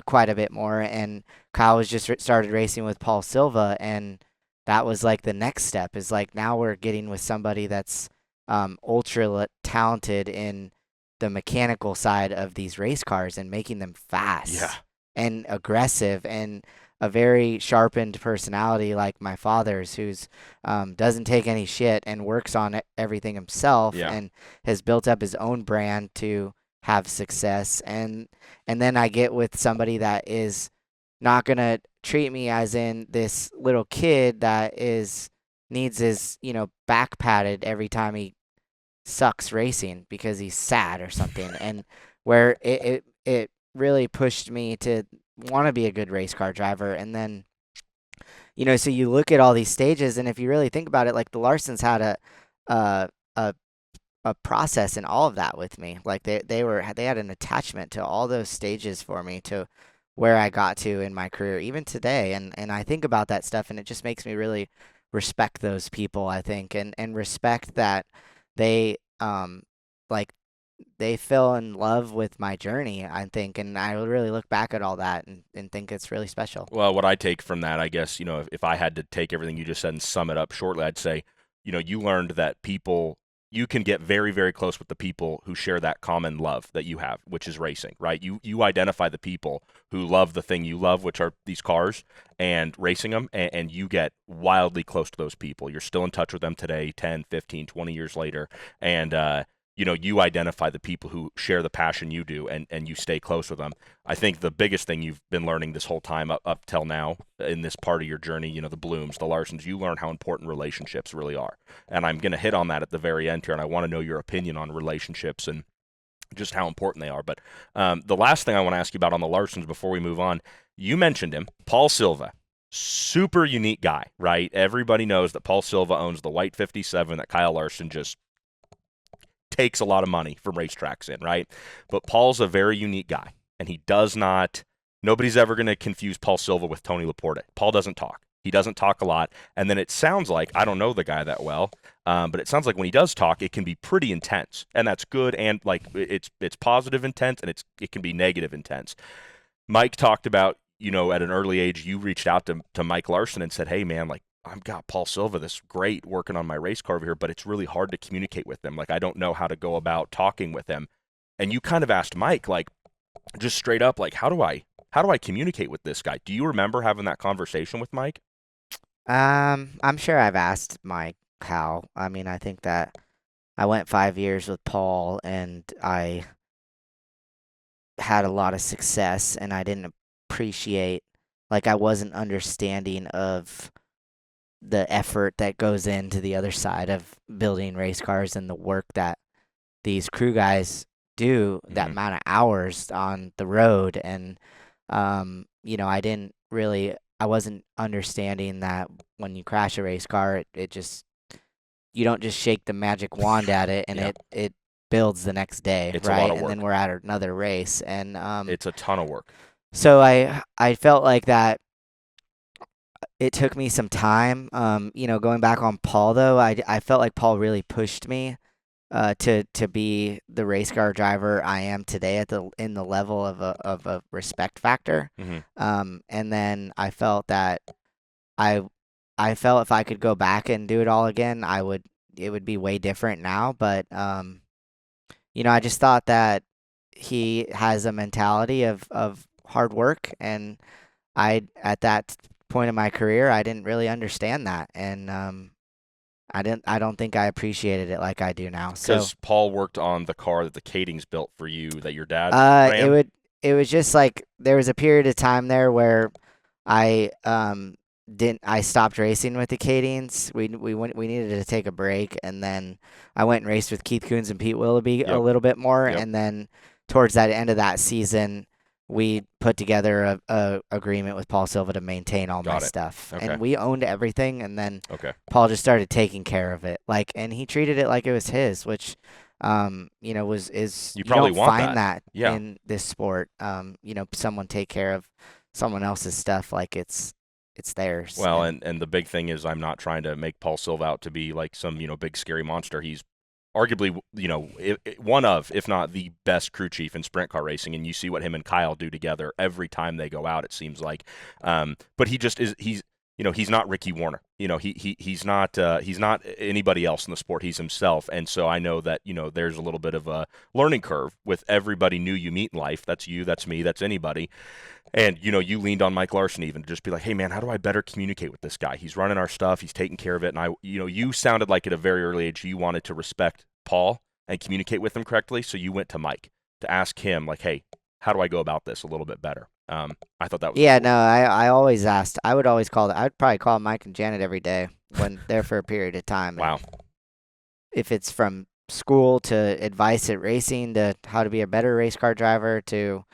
quite a bit more. And Kyle was just started racing with Paul Silva, and that was like the next step. Is like, now we're getting with somebody that's ultra talented in the mechanical side of these race cars and making them fast Yeah. and aggressive, and a very sharpened personality like my father's, who's doesn't take any shit and works on everything himself, Yeah. and has built up his own brand to have success. And then I get with somebody that is not gonna treat me as in this little kid that is needs his back patted every time he sucks racing because he's sad or something. And where it really pushed me to want to be a good race car driver. And then so you look at all these stages, and if you really think about it, like, the Larsons had a a a process in all of that with me. Like, they had an attachment to all those stages for me, to where I got to in my career, even today. And I think about that stuff, and it just makes me really respect those people, I think, and respect that they like they fell in love with my journey, I think. And I really look back at all that, and think it's really special. Well, what I take from that, I guess, if I had to take everything you just said and sum it up shortly, I'd say, you learned that you can get very, very close with the people who share that common love that you have, which is racing, right? You identify the people who love the thing you love, which are these cars, and racing them, and you get wildly close to those people. You're still in touch with them today, 10, 15, 20 years later, and you identify the people who share the passion you do, and you stay close with them. I think the biggest thing you've been learning this whole time up till now in this part of your journey, the Blooms, the Larsons, you learn how important relationships really are. And I'm going to hit on that at the very end here, and I want to know your opinion on relationships and just how important they are. But the last thing I want to ask you about on the Larsons before we move on, you mentioned him, Paul Silva. Super unique guy, right? Everybody knows that Paul Silva owns the white 57 that Kyle Larson just takes a lot of money from racetracks in, right? But Paul's a very unique guy, and he does not – nobody's ever going to confuse Paul Silva with Tony Laporta. Paul doesn't talk. He doesn't talk a lot, and then it sounds like – I don't know the guy that well, but it sounds like when he does talk, it can be pretty intense, and that's good, and like it's positive intense, and it can be negative intense. Mike talked about, at an early age, you reached out to Mike Larson and said, hey, man, like, I've got Paul Silva, this great, working on my race car over here, but it's really hard to communicate with him. Like, I don't know how to go about talking with him. And you kind of asked Mike, like, just straight up, like, how do I communicate with this guy? Do you remember having that conversation with Mike? I'm sure I've asked Mike how. I mean, I think that I went 5 years with Paul, and I had a lot of success, and I didn't appreciate, like, I wasn't understanding of the effort that goes into the other side of building race cars, and the work that these crew guys do, that amount of hours on the road. And I wasn't understanding that when you crash a race car, it just, you don't just shake the magic wand at it, and Yeah. it builds the next day, It's a right? lot of And then work. we're at another race, and It's a ton of work. so I felt like that it took me some time. Going back on Paul, though, I felt like Paul really pushed me to be the race car driver I am today, in the level of a respect factor. And then I felt that I I felt if I could go back and do it all again, it would be way different now. But I just thought that he has a mentality of hard work, and I at that point in my career, I didn't really understand that, and I don't think I appreciated it like I do now. So Because Paul worked on the car that the Kadings built for you that your dad it ran. it was just like there was a period of time there where I didn't I stopped racing with the Cadians. We needed to take a break, and then I went and raced with Keith Coons and Pete Willoughby a Yep. little bit more, Yep. and then towards that end of that season, we put together a agreement with Paul Silva to maintain all my Got it. stuff, Okay. and we owned everything, and then Okay. Paul just started taking care of it, and he treated it like it was his, which You you probably don't want find that. that Yeah. in this sport. Someone take care of someone else's stuff like it's theirs. Well, and the big thing is I'm not trying to make Paul Silva out to be like some, big scary monster. He's arguably, one of, if not the best crew chief in sprint car racing, and you see what him and Kyle do together every time they go out, it seems like. But he just is, he's not Ricky Warner. He's not anybody else in the sport. He's himself. And so I know that, there's a little bit of a learning curve with everybody new you meet in life. That's you, that's me, that's anybody. And, you leaned on Mike Larson even to just be like, hey, man, how do I better communicate with this guy? He's running our stuff. He's taking care of it. And you sounded like at a very early age you wanted to respect Paul and communicate with him correctly. So you went to Mike to ask him, like, hey, how do I go about this a little bit better? I thought that was yeah, cool. no, I always asked. I would always I'd probably call Mike and Janet every day when they're for a period of time. Wow. If it's from school to advice at racing to how to be a better race car driver to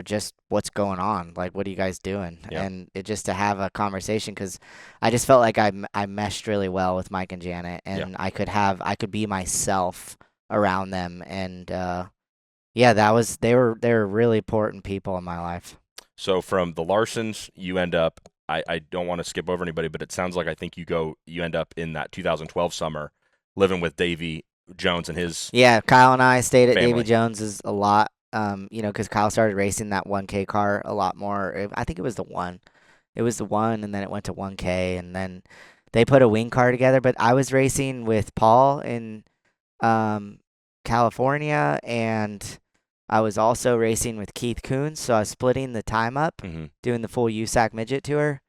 just what's going on, like what are you guys doing, Yeah. and it just to have a conversation, because I just felt like I meshed really well with Mike and Janet, and I could be myself around them, and they were really important people in my life. So from the Larsons, you end up, I don't want to skip over anybody, but it sounds like I think you end up in that 2012 summer living with Davey Jones and his Kyle and I stayed at family. Davy Jones's a lot. Because Kyle started racing that 1K car a lot more. I think it was the one. It was the one, and then it went to 1K, and then they put a wing car together. But I was racing with Paul in California, and I was also racing with Keith Coons, so I was splitting the time up, doing the full USAC midget tour.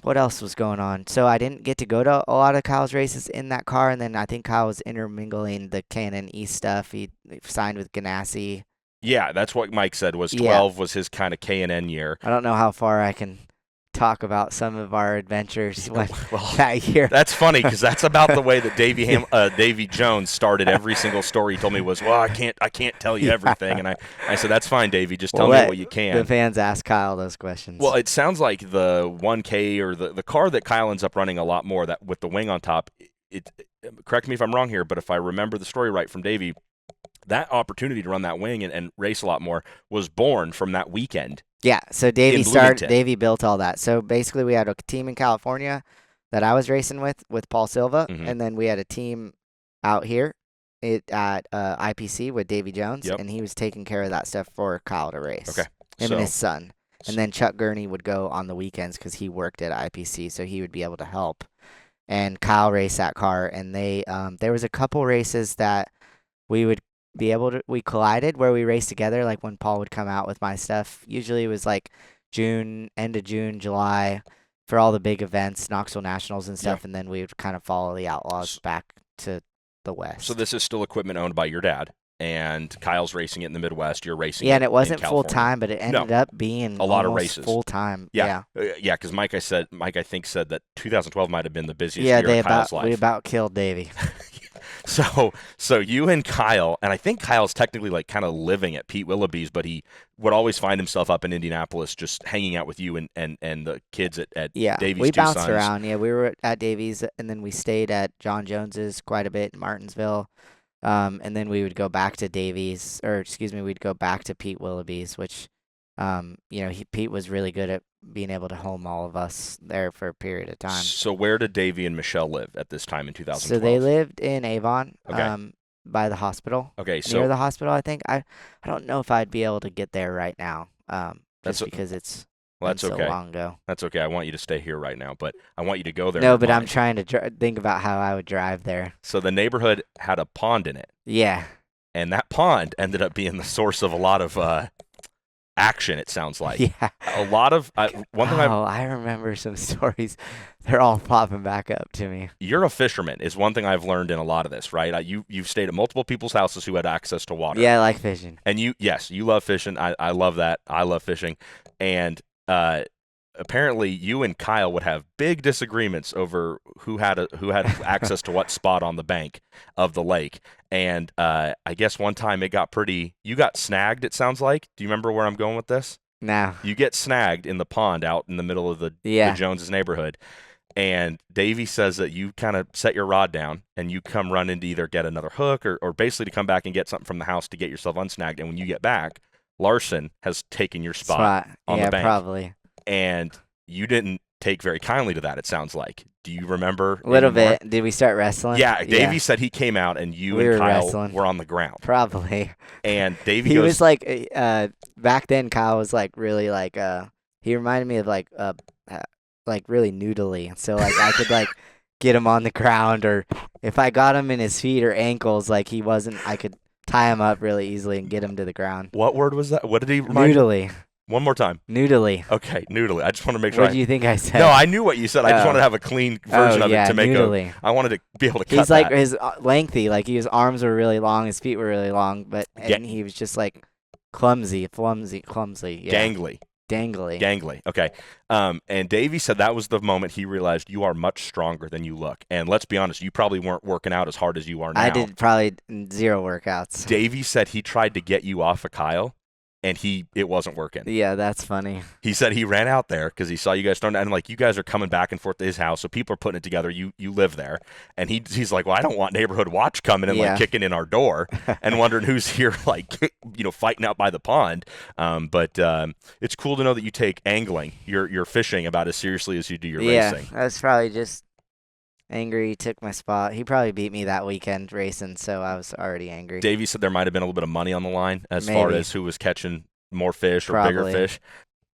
What else was going on? So I didn't get to go to a lot of Kyle's races in that car, and then I think Kyle was intermingling the K&N East stuff. He signed with Ganassi. Yeah, that's what Mike said was 12 was his kind of K&N year. I don't know how far I can talk about some of our adventures Well, that year. That's funny because that's about the way that Davey Jones started every single story he told me was, well, I can't tell you everything. And I said, that's fine, Davey. Just tell me what you can. The fans ask Kyle those questions. Well, it sounds like the 1K or the car that Kyle ends up running a lot more, that with the wing on top, correct me if I'm wrong here, but if I remember the story right from Davey, that opportunity to run that wing and race a lot more was born from that weekend. Yeah, so Davey built all that. So basically we had a team in California that I was racing with Paul Silva, and then we had a team out here at IPC with Davey Jones, and he was taking care of that stuff for Kyle to race. Okay. Him and his son. And then Chuck Gurney would go on the weekends because he worked at IPC, so he would be able to help. And Kyle raced that car, and there was a couple races that we collided where we raced together, like when Paul would come out with my stuff. Usually it was like end of June, July, for all the big events, Knoxville Nationals and stuff, and then we would kind of follow the Outlaws back to the West. So this is still equipment owned by your dad, and Kyle's racing it in the Midwest. You're racing and it wasn't full time, but it ended up being a lot of races, full time. Yeah, because Mike I think said that 2012 might have been the busiest year in Kyle's life. We about killed Davey. So you and Kyle, and I think Kyle's technically like kind of living at Pete Willoughby's, but he would always find himself up in Indianapolis just hanging out with you and the kids at Davies' we two bounced sons. around. Yeah, we were at Davies, and then we stayed at John Jones's quite a bit in Martinsville. And then we would go back to we'd go back to Pete Willoughby's, which, Pete was really good at being able to home all of us there for a period of time. So where did Davey and Michelle live at this time in 2012? So they lived in Avon, Okay. by the hospital. Okay, so near the hospital, I think. I don't know if I'd be able to get there right now, because it's that's so okay. long ago. That's okay. I want you to stay here right now, but I want you to go there. No, but I'm trying to think about how I would drive there. So the neighborhood had a pond in it. Yeah. And that pond ended up being the source of a lot of action, it sounds like. Yeah. A lot of one thing I remember some stories. They're all popping back up to me. you're a fisherman is one thing I've learned in a lot of this, right? You've stayed at multiple people's houses who had access to water. Yeah, I like fishing. And you love fishing. I love that. I love fishing. And apparently you and Kyle would have big disagreements over who had access to what spot on the bank of the lake. And I guess one time you got snagged, it sounds like. Do you remember where I'm going with this? No. You get snagged in the pond out in the middle of the Joneses neighborhood. And Davey says that you kind of set your rod down and you come running to either get another hook or basically to come back and get something from the house to get yourself unsnagged. And when you get back, Larson has taken your spot on the bank. Yeah, probably. And you didn't take very kindly to that, it sounds like. Do you remember? A little bit. Did we start wrestling? Yeah, Davey said he came out and you and Kyle were on the ground. Probably. And Davey he was like, back then Kyle was like really like, he reminded me of like really noodly. So like I could like get him on the ground, or if I got him in his feet or ankles, like I could tie him up really easily and get him to the ground. What word was that? What did he remind you? Noodly. One more time. Noodly. Okay, noodly. I just want to make sure. What do you think I said? No, I knew what you said. I just wanted to have a clean version of it to make noodly. I wanted to be able to cut He's like that. his lengthy, like his arms were really long, his feet were really long, and he was just like clumsy. Yeah. Gangly. Dangly. Okay. And Davey said that was the moment he realized you are much stronger than you look. And let's be honest, you probably weren't working out as hard as you are now. I did probably 0 workouts. Davey said he tried to get you off of Kyle, and it wasn't working. Yeah, that's funny. He said he ran out there because he saw you guys starting, and like you guys are coming back and forth to his house, so people are putting it together. You live there, and he's like, well, I don't want neighborhood watch coming and like kicking in our door and wondering who's here, like fighting out by the pond. But it's cool to know that you take angling, your fishing about as seriously as you do your racing. Yeah, I was probably just angry he took my spot. He probably beat me that weekend racing, so I was already angry. Davey said there might have been a little bit of money on the line as far as who was catching more fish or bigger fish.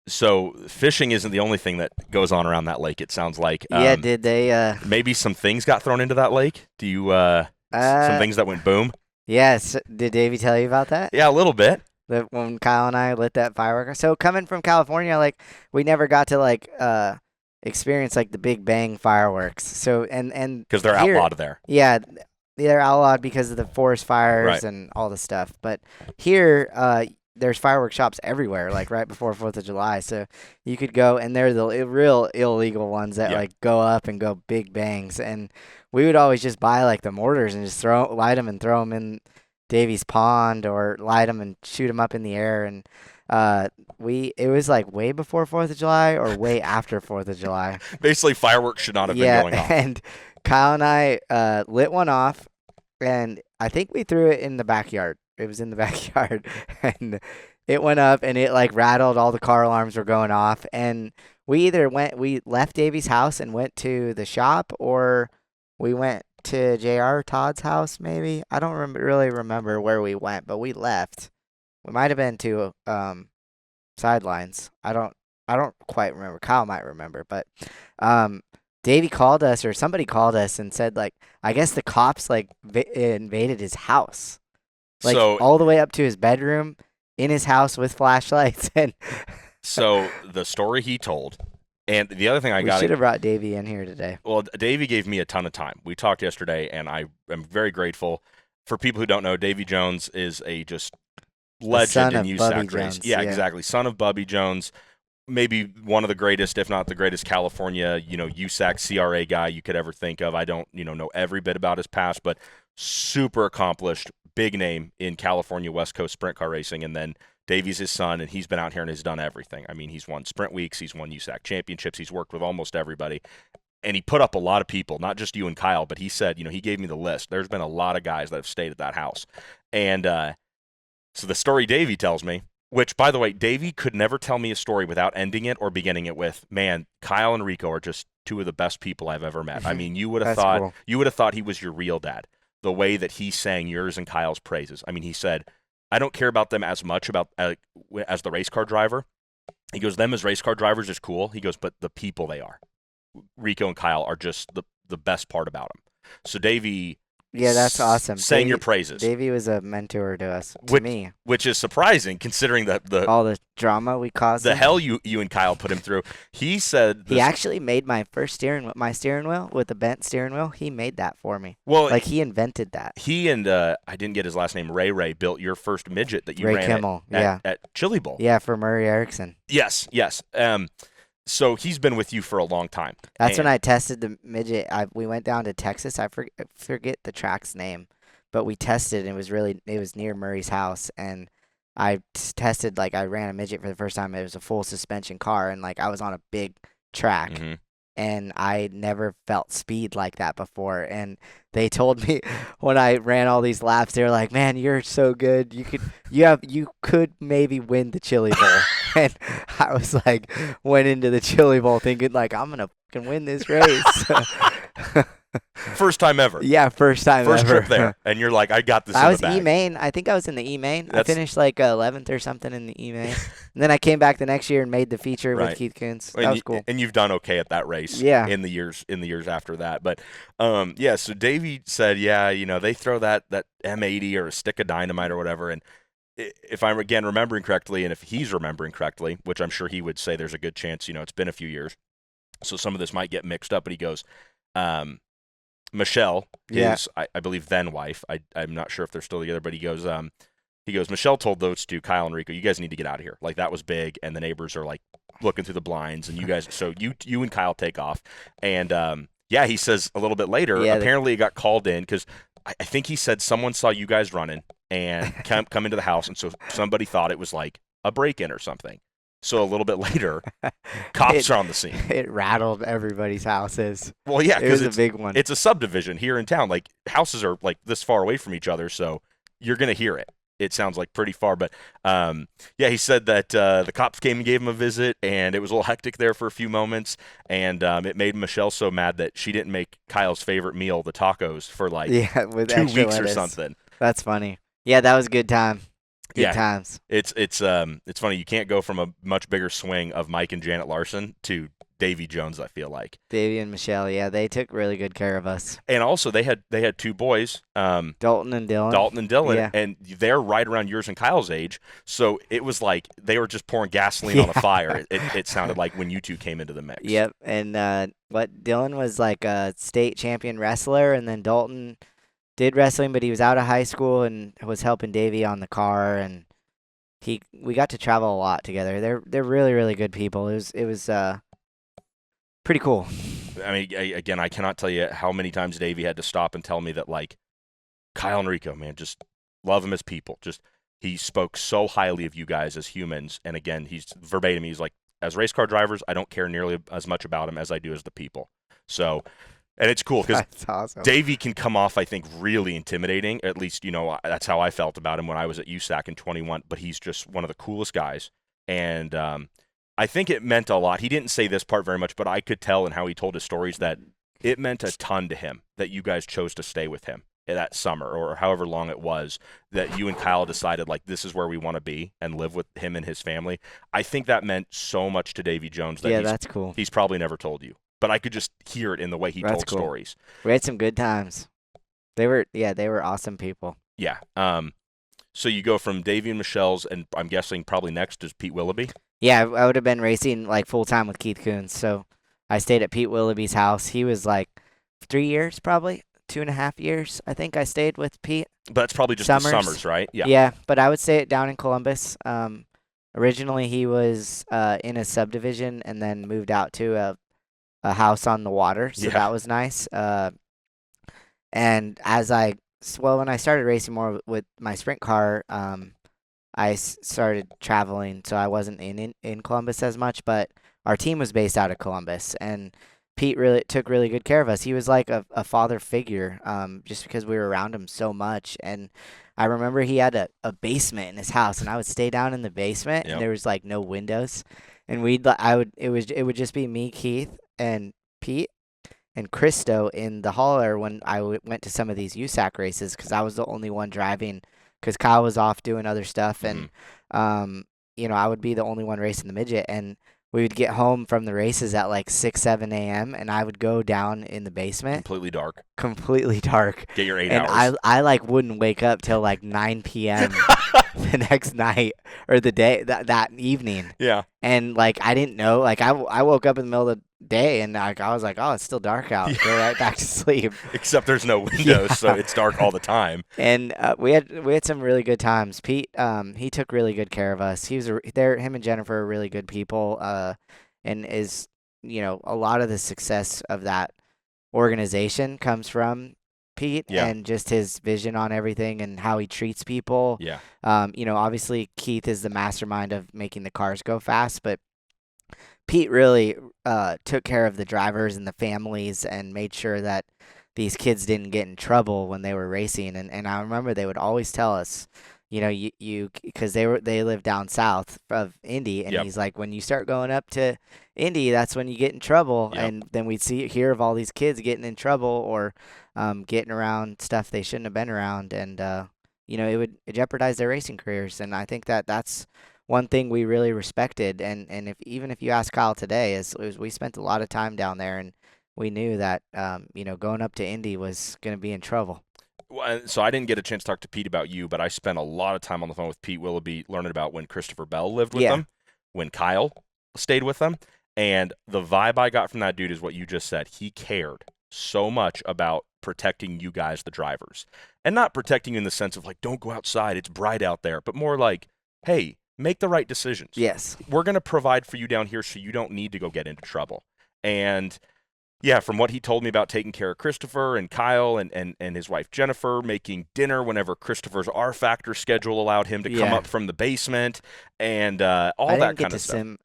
So fishing isn't the only thing that goes on around that lake, it sounds like. Yeah, did they maybe some things got thrown into that lake? Do you some things that went boom? Yes. Did Davey tell you about that? Yeah, a little bit. When Kyle and I lit that firework. So coming from California, like we never got to like experience like the Big Bang fireworks. So and because they're outlawed there. Yeah, they're outlawed because of the forest fires and all the stuff. But here, there's fireworks shops everywhere, like right before 4th of July. So you could go, and they're the real illegal ones that like go up and go big bangs. And we would always just buy like the mortars and just light them and throw them in Davy's pond, or light them and shoot them up in the air. And it was like way before 4th of July or way after 4th of July. Basically, fireworks should not have been going off. And Kyle and I lit one off, and I think we threw it in the backyard. It was in the backyard, and it went up, and it like rattled. All the car alarms were going off, and we left Davy's house and went to the shop, or we went to JR Todd's house. Maybe I don't really remember where we went, but we left. We might have been to Sidelines. I don't quite remember. Kyle might remember, but Davey called us, or somebody called us and said, like, I guess the cops like invaded his house, like all the way up to his bedroom in his house with flashlights. And so the story he told, and the other thing we should have brought Davey in here today. Well, Davey gave me a ton of time. We talked yesterday, and I am very grateful. For people who don't know, Davey Jones is a just legend in USAC race. Yeah, exactly. Son of Bubby Jones. Maybe one of the greatest, if not the greatest, California, USAC CRA guy you could ever think of. I don't, know every bit about his past, but super accomplished, big name in California West Coast sprint car racing. And then Davey's his son, and he's been out here and has done everything. I mean, he's won sprint weeks, he's won USAC championships, he's worked with almost everybody. And he put up a lot of people, not just you and Kyle, but he said, he gave me the list. There's been a lot of guys that have stayed at that house. And so the story Davey tells me, which, by the way, Davey could never tell me a story without ending it or beginning it with, man, Kyle and Rico are just two of the best people I've ever met. I mean, you would have thought he was your real dad, the way that he sang yours and Kyle's praises. I mean, he said, I don't care about them as much as the race car driver. He goes, them as race car drivers is cool. He goes, but the people they are, Rico and Kyle, are just the best part about them. So Davey Yeah, that's awesome. saying your praises. Davey was a mentor to us, me. Which is surprising considering all the drama we caused the him. hell you and Kyle put him through. He said he actually made my steering wheel with a bent steering wheel. He made that for me. Well, like he invented that. He and I didn't get his last name. Ray built your first midget that you Ray ran Kimmel, at Chili Bowl. Yeah, for Murray Erickson. Yes. So he's been with you for a long time. That's when I tested the midget. We went down to Texas. I forget the track's name, but we tested, and it was near Murray's house, and I tested, like, I ran a midget for the first time. It was a full suspension car, and, like, I was on a big track, and I never felt speed like that before. And they told me when I ran all these laps, they were like, "Man, you're so good. You could maybe win the Chili Bowl." And I was like, went into the Chili Bowl thinking, like, I'm gonna fucking win this race. First time ever. Yeah, first time First ever. trip there, and you're like, I got this. I was in the bag. E-main. I think I was in the E-main. I finished like 11th or something in the E-main, and then I came back the next year and made the feature with Keith Coons. That was cool. And you've done okay at that race. Yeah. In the years after that, but So Davey said, they throw that M80 or a stick of dynamite or whatever, and if I'm again remembering correctly, and if he's remembering correctly, which I'm sure he would say, there's a good chance. It's been a few years, so some of this might get mixed up. But he goes, Michelle, his I believe then wife. I'm not sure if they're still together, but he goes, Michelle told those two, Kyle and Rico, you guys need to get out of here. Like, that was big, and the neighbors are like looking through the blinds, and you guys, so you and Kyle take off, and he says a little bit later, apparently it got called in because I think he said someone saw you guys running and come into the house, and so somebody thought it was like a break-in or something. So a little bit later, cops are on the scene. It rattled everybody's houses. Well, yeah, because it's a big one. It's a subdivision here in town. Like, houses are like this far away from each other, so you're gonna hear it. It sounds like pretty far, but he said that the cops came and gave him a visit, and it was a little hectic there for a few moments, and it made Michelle so mad that she didn't make Kyle's favorite meal, the tacos, for like with 2 weeks lettuce or something. That's funny. Yeah, that was a good time. Good times. It's funny. You can't go from a much bigger swing of Mike and Janet Larson to Davy Jones, I feel like. Davy and Michelle, they took really good care of us. And also they had two boys, Dalton and Dylan. And they're right around yours and Kyle's age, so it was like they were just pouring gasoline on a fire. It sounded like when you two came into the mix. Yep, and Dylan was like a state champion wrestler, and then Dalton did wrestling, but he was out of high school and was helping Davey on the car, and we got to travel a lot together. They're really, really good people. It was pretty cool. I mean, again, I cannot tell you how many times Davey had to stop and tell me that, like, Kyle and Rico, man, just love them as people. Just, he spoke so highly of you guys as humans, and again, he's verbatim. He's like, as race car drivers, I don't care nearly as much about them as I do as the people. So. And it's cool because awesome. Davey can come off, I think, really intimidating. At least, that's how I felt about him when I was at USAC in 21. But he's just one of the coolest guys. And I think it meant a lot. He didn't say this part very much, but I could tell in how he told his stories that it meant a ton to him that you guys chose to stay with him that summer or however long it was, that you and Kyle decided, like, this is where we want to be and live with him and his family. I think that meant so much to Davey Jones that that's cool. He's probably never told you. But I could just hear it in the way he told stories. We had some good times. They were awesome people. Yeah. So you go from Davey and Michelle's, and I'm guessing probably next is Pete Willoughby? Yeah, I would have been racing like full time with Keith Coons. So I stayed at Pete Willoughby's house. He was like 3 years, probably 2.5 years. I think I stayed with Pete. But that's probably just the summers, right? Yeah. Yeah, but I would stay it down in Columbus. Originally, he was in a subdivision and then moved out to a house on the water, so that was nice. And when I started racing more with my sprint car, I started traveling, so I wasn't in Columbus as much, but our team was based out of Columbus, and Pete really took really good care of us. He was like a father figure, just because we were around him so much. And I remember he had a basement in his house, and I would stay down in the basement, and there was like no windows, and it would just be me, Keith, and Pete and Christo in the hauler when I went to some of these USAC races, because I was the only one driving because Kyle was off doing other stuff, and I would be the only one racing the midget. And we would get home from the races at like 6, 7 a.m. and I would go down in the basement, Completely dark. completely dark, Get your 8 and hours. I like wouldn't wake up till like 9 p.m. the next night or the day that evening. Yeah. And like I didn't know, like I woke up in the middle of the day and like I was like, oh, it's still dark out. Yeah. Go right back to sleep. Except there's no windows, Yeah. so it's dark all the time. And we had some really good times. Pete, he took really good care of us. He was him and Jennifer are really good people. And is a lot of the success of that organization comes from Pete Yeah. and just his vision on everything and how he treats people. Yeah. Obviously Keith is the mastermind of making the cars go fast, but Pete really took care of the drivers and the families and made sure that these kids didn't get in trouble when they were racing. And I remember they would always tell us, because they live down south of Indy, and Yep. he's like, when you start going up to Indy, that's when you get in trouble. Yep. And then we'd hear of all these kids getting in trouble or getting around stuff they shouldn't have been around, and it would jeopardize their racing careers. And I think that's one thing we really respected. And even if you ask Kyle today, is we spent a lot of time down there, and we knew that going up to Indy was going to be in trouble. Well, so I didn't get a chance to talk to Pete about you, but I spent a lot of time on the phone with Pete Willoughby learning about when Christopher Bell lived with them, when Kyle stayed with them. And the vibe I got from that dude is what you just said. He cared so much about protecting you guys, the drivers. And not protecting you in the sense of like, don't go outside, it's bright out there, but more like, hey, make the right decisions. Yes. We're going to provide for you down here so you don't need to go get into trouble. And yeah, from what he told me about taking care of Christopher and Kyle and his wife Jennifer, making dinner whenever Christopher's R-Factor schedule allowed him to come up from the basement, and all that kind of stuff.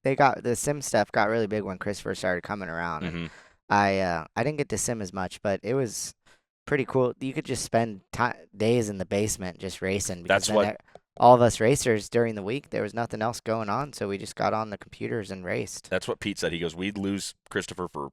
They got the sim stuff got really big when Christopher started coming around. Mm-hmm. And I didn't get to sim as much, but it was pretty cool. You could just spend days in the basement just racing. That's what all of us racers during the week, there was nothing else going on, so we just got on the computers and raced. That's what Pete said. He goes, we'd lose Christopher for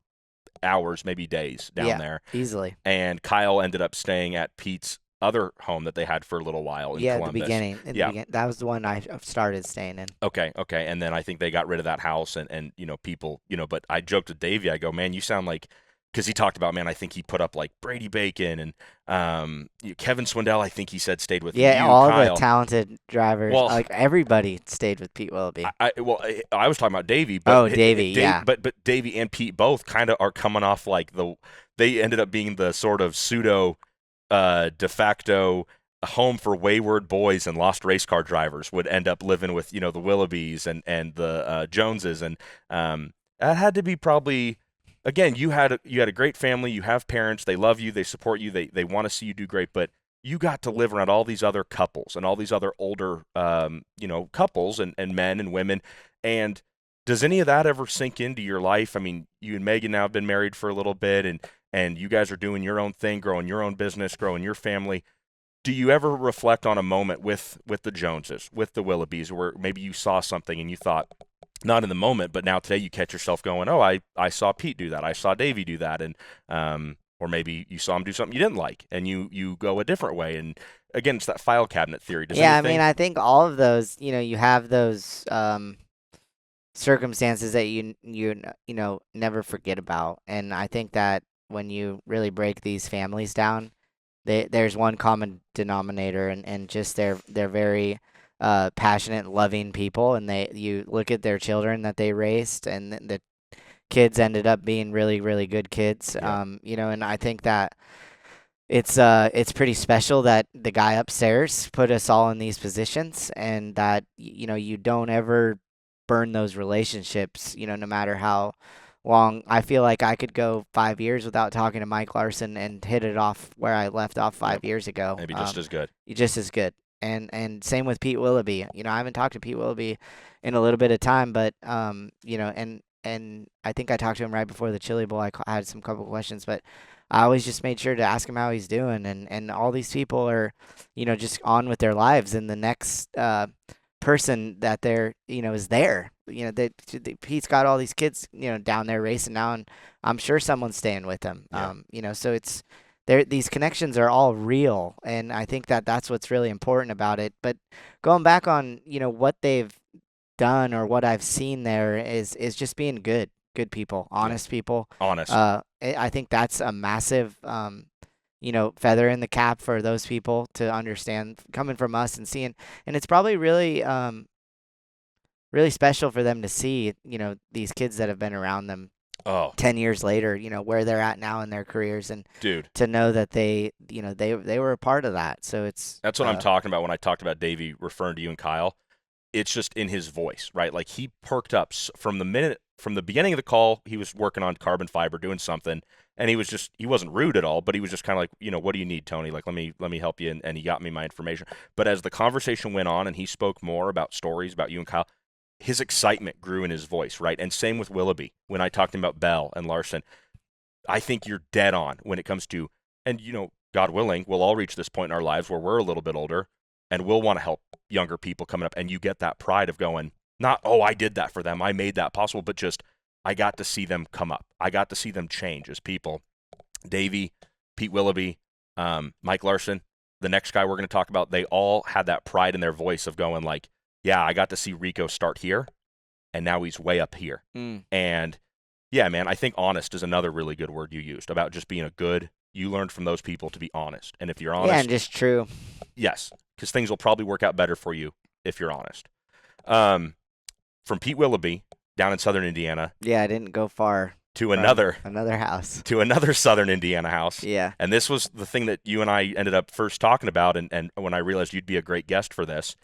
hours, maybe days down there. Easily. And Kyle ended up staying at Pete's other home that they had for a little while in Columbus. At the beginning. That was the one I started staying in. Okay. And then I think they got rid of that house and people, but I joked with Davey, I go, man, you sound like, because he talked about, man, I think he put up like Brady Bacon and Kevin Swindell, I think he said stayed with you, all Kyle. The talented drivers, like everybody stayed with Pete Willoughby. I was talking about Davey. But Davey, yeah. But Davey and Pete both kind of are coming off like they ended up being the sort of pseudo de facto home for wayward boys and lost race car drivers would end up living with, the Willoughbys and the Joneses. And that had to be probably... Again, you had a great family. You have parents. They love you. They support you. They want to see you do great. But you got to live around all these other couples and all these other older, couples and men and women. And does any of that ever sink into your life? I mean, you and Megan now have been married for a little bit, and you guys are doing your own thing, growing your own business, growing your family. Do you ever reflect on a moment with the Joneses, with the Willoughbys, where maybe you saw something and you thought, not in the moment, but now today you catch yourself going, oh, I saw Pete do that. I saw Davey do that. And, or maybe you saw him do something you didn't like and you go a different way. And again, it's that file cabinet theory. I mean, I think all of those, you have those, circumstances that you never forget about. And I think that when you really break these families down, there's one common denominator and just they're very, passionate, loving people, and you look at their children that they raised, and the kids ended up being really, really good kids. Yeah. And I think that it's pretty special that the guy upstairs put us all in these positions, and that you don't ever burn those relationships. No matter how long. I feel like I could go 5 years without talking to Mike Larson and hit it off where I left off 5 years ago. Maybe just as good. Just as good. And same with Pete Willoughby. I haven't talked to Pete Willoughby in a little bit of time, but and I think I talked to him right before the Chili Bowl. I had some couple questions, but I always just made sure to ask him how he's doing. And all these people are, just on with their lives, and the next person that they're, is there. Pete's got all these kids, down there racing now, and I'm sure someone's staying with him. Yeah. So it's. These connections are all real, and I think that that's what's really important about it. But going back on, what they've done or what I've seen there is just being good people, honest people. Honest. I think that's a massive feather in the cap for those people to understand coming from us and seeing, and it's probably really special for them to see, these kids that have been around them Oh, 10 years later, where they're at now in their careers, and dude. to know that they were a part of that. So That's what I'm talking about when I talked about Davey referring to you and Kyle. It's just in his voice, right? Like he perked up from the beginning of the call. He was working on carbon fiber, doing something, and he wasn't rude at all, but he was just kind of like, what do you need, Tony? Like, let me help you, and he got me my information. But as the conversation went on and he spoke more about stories about you and Kyle, his excitement grew in his voice, right? And same with Willoughby when I talked to him about Bell and Larson. I think you're dead on when it comes to, and God willing, we'll all reach this point in our lives where we're a little bit older and we'll want to help younger people coming up. And you get that pride of going, not, oh, I did that for them, I made that possible, but just I got to see them come up. I got to see them change as people. Davey, Pete Willoughby, Mike Larson, the next guy we're going to talk about, they all had that pride in their voice of going like, yeah, I got to see Rico start here, and now he's way up here. And yeah, man, I think honest is another really good word you used about just being you learned from those people to be honest. And if you're honest. Yeah, and just true. Yes, because things will probably work out better for you if you're honest. From Pete Willoughby down in southern Indiana. Yeah, I didn't go far. To another house. To another southern Indiana house. Yeah. And this was the thing that you and I ended up first talking about, and when I realized you'd be a great guest for this,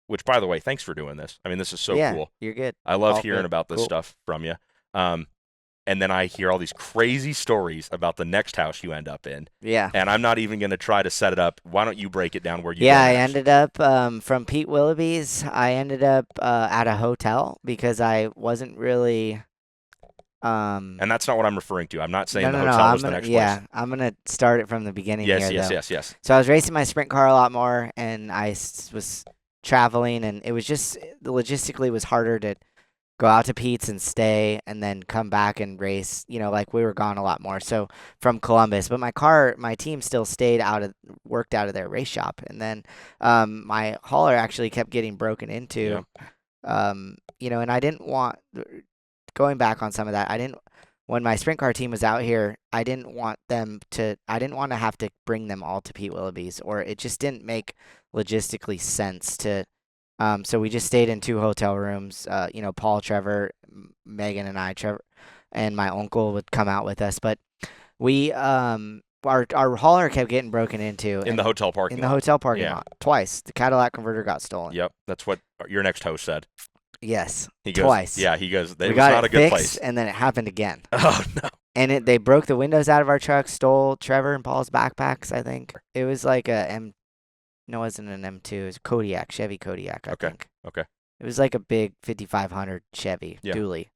which, by the way, thanks for doing this. I mean, this is so cool. You're good. I love hearing about this stuff from you. And then I hear all these crazy stories about the next house you end up in. Yeah. And I'm not even going to try to set it up. Why don't you break it down where you Yeah, I next? ended up from Pete Willoughby's. I ended up at a hotel because I wasn't really. And that's not what I'm referring to. I'm not saying No, the hotel was the next place. Yeah, I'm going to start it from the beginning yes, here, yes. So I was racing my sprint car a lot more, and I was traveling, and it was just logistically was harder to go out to Pete's and stay and then come back and race, like we were gone a lot more. So from Columbus, but my team still worked out of their race shop. And then my hauler actually kept getting broken into, and I didn't want, going back on some of that, when my sprint car team was out here, I didn't want to have to bring them all to Pete Willoughby's, or it just didn't make logistically sense to. So we just stayed in 2 hotel rooms. Paul, Trevor, Megan, and I, Trevor, and my uncle would come out with us. But we, our hauler kept getting broken into in the hotel parking lot. In the hotel parking lot twice. The Cadillac converter got stolen. Yep, that's what your next host said. Yes, he goes, twice. Yeah, he goes. It we was got not it a good fixed, place. And then it happened again. Oh no! And they broke the windows out of our truck, stole Trevor and Paul's backpacks. I think it was like No, it wasn't an M2. It was a Kodiak, Chevy Kodiak, I think. Okay. It was like a big 5500 Chevy dually.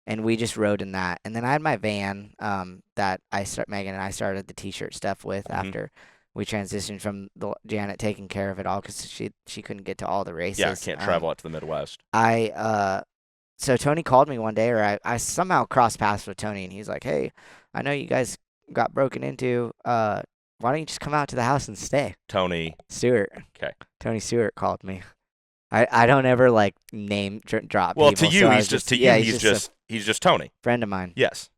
And we just rode in that. And then I had my van that Megan and I started the T-shirt stuff with after we transitioned from Janet taking care of it all because she couldn't get to all the races. Yeah, can't travel out to the Midwest. So Tony called me one day, or I somehow crossed paths with Tony, and he's like, "Hey, I know you guys got broken into. Why don't you just come out to the house and stay?" Tony Stewart. Okay. Tony Stewart called me. I don't ever like name drop. Well, people, to you, so he's just Tony. Friend of mine. Yes,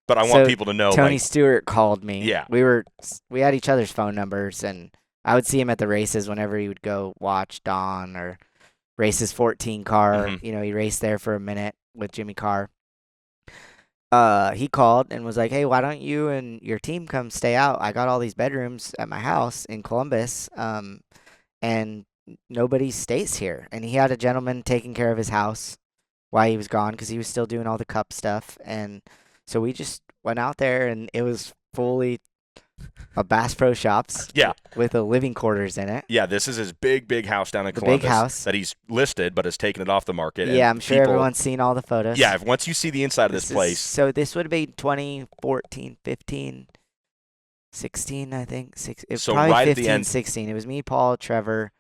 but I want people to know. Tony Stewart called me. Yeah. We had each other's phone numbers, and I would see him at the races whenever he would go watch Don or race his 14 car. He raced there for a minute with Jimmy Carr. He called and was like, "Hey, why don't you and your team come stay out? I got all these bedrooms at my house in Columbus, and nobody stays here." And he had a gentleman taking care of his house while he was gone because he was still doing all the cup stuff. And so we just went out there, and it was fully a Bass Pro Shops. Yeah. With a living quarters in it. Yeah, this is his big house down in Columbus. Big house. That he's listed but has taken it off the market. Yeah, I'm sure everyone's seen all the photos. Yeah, once you see the inside of this place. So this would have been 2014, 15, 16, I think. Probably right 15, at the end. 16. It was me, Paul, Trevor,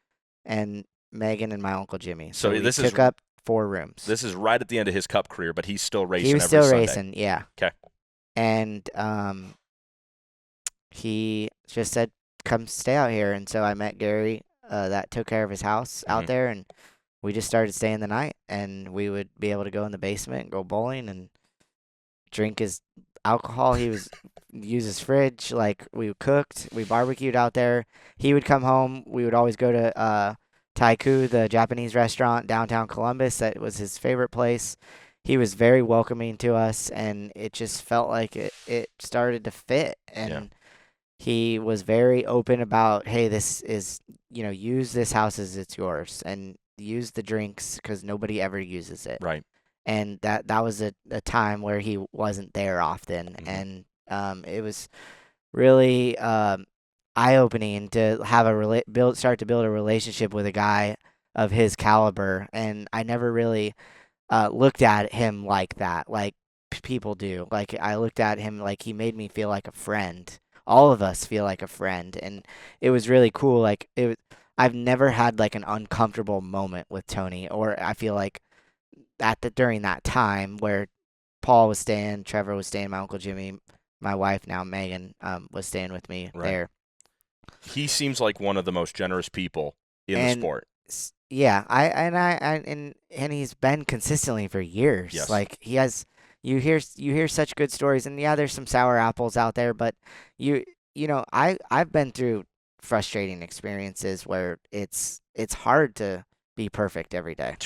and Megan and my Uncle Jimmy. So we this took up 4 rooms. This is right at the end of his Cup career, but he's still racing. He was every still Sunday. racing, yeah. Okay. And he just said, "Come stay out here." And so I met Gary that took care of his house out there, and we just started staying the night, and we would be able to go in the basement and go bowling and drink his alcohol. He was use his fridge. Like, we cooked, we barbecued out there. He would come home. We would always go to Taiku, the Japanese restaurant downtown Columbus. That was his favorite place. He was very welcoming to us, and it just felt like it started to fit. And he was very open about, hey, this is, use this house as it's yours, and use the drinks because nobody ever uses it. Right. And that was a time where he wasn't there often. Mhm. And it was really eye-opening to have start to build a relationship with a guy of his caliber. And I never really looked at him like that, like people do. Like, I looked at him like he made me feel like a friend. All of us feel like a friend, and it was really cool. Like, I've never had like an uncomfortable moment with Tony, or I feel like during that time where Paul was staying, Trevor was staying, my Uncle Jimmy, my wife now Megan was staying with me Right. there. He seems like one of the most generous people in the sport. Yeah, and he's been consistently for years. Yes. Like, he has, you hear such good stories, and yeah, there's some sour apples out there, but I've been through frustrating experiences where it's hard to be perfect every day.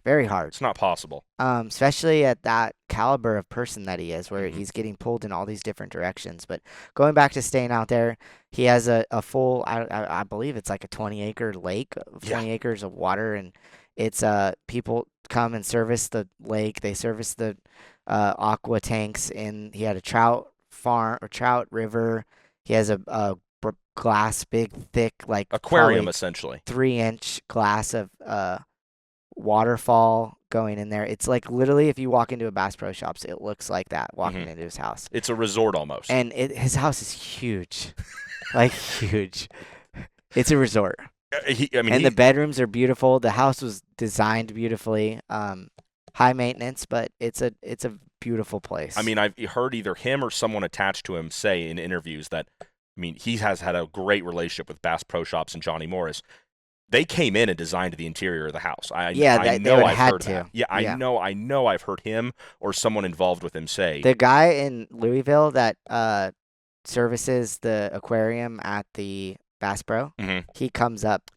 Very hard. It's not possible. Especially at that caliber of person that he is, where he's getting pulled in all these different directions. But going back to staying out there, he has a full, I believe it's like a 20-acre lake, 20 acres of water, and it's people come and service the lake. They service the aqua tanks, and he had a trout farm or trout river. He has a glass, big, thick, like Aquarium, essentially. 3-inch glass of waterfall going in there. It's like, literally, if you walk into a Bass Pro Shops, it looks like that walking into his house. It's a resort almost. And his house is huge. Like, huge. It's a resort. The bedrooms are beautiful. The house was designed beautifully. High maintenance, but it's a beautiful place. I mean, I've heard either him or someone attached to him say in interviews that, he has had a great relationship with Bass Pro Shops and Johnny Morris. They came in and designed the interior of the house. I know I've heard that. Yeah, I know I've heard him or someone involved with him say. The guy in Louisville that services the aquarium at the Bass Pro, he comes up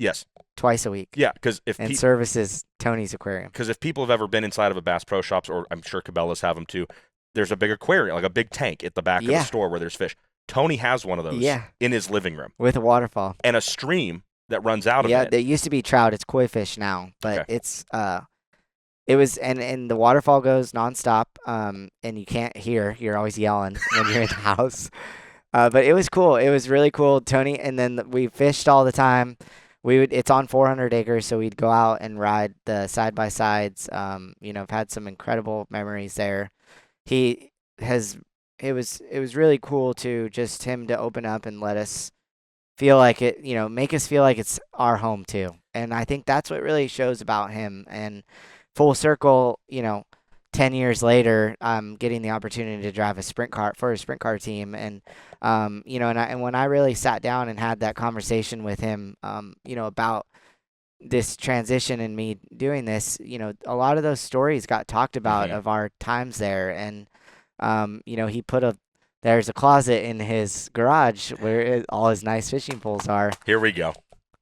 twice a week. Yeah, because services Tony's aquarium. Because if people have ever been inside of a Bass Pro Shops, or I'm sure Cabela's have them too, there's a big aquarium, like a big tank at the back of the store where there's fish. Tony has one of those in his living room. With a waterfall. And a stream that runs out of it. Yeah, there used to be trout. It's koi fish now, but it's it was and the waterfall goes nonstop. And you can't hear. You're always yelling when you're in the house. But it was cool. It was really cool, Tony. And then we fished all the time. It's on 400 acres, so we'd go out and ride the side by sides. I've had some incredible memories there. It was really cool to just him to open up and let us feel like it, make us feel like it's our home too. And I think that's what really shows about him. And full circle, 10 years later, I'm getting the opportunity to drive a sprint car for a sprint car team. And, and when I really sat down and had that conversation with him, about this transition and me doing this, a lot of those stories got talked about of our times there. And, there's a closet in his garage where all his nice fishing poles are. Here we go.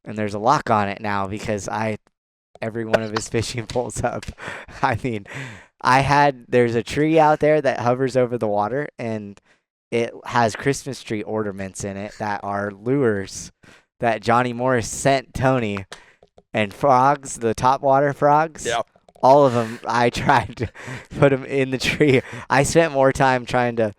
And there's a lock on it now because every one of his fishing poles up. There's a tree out there that hovers over the water, and it has Christmas tree ornaments in it that are lures that Johnny Morris sent Tony. And frogs, the topwater frogs. Yeah. All of them, I tried to put them in the tree. I spent more time trying to,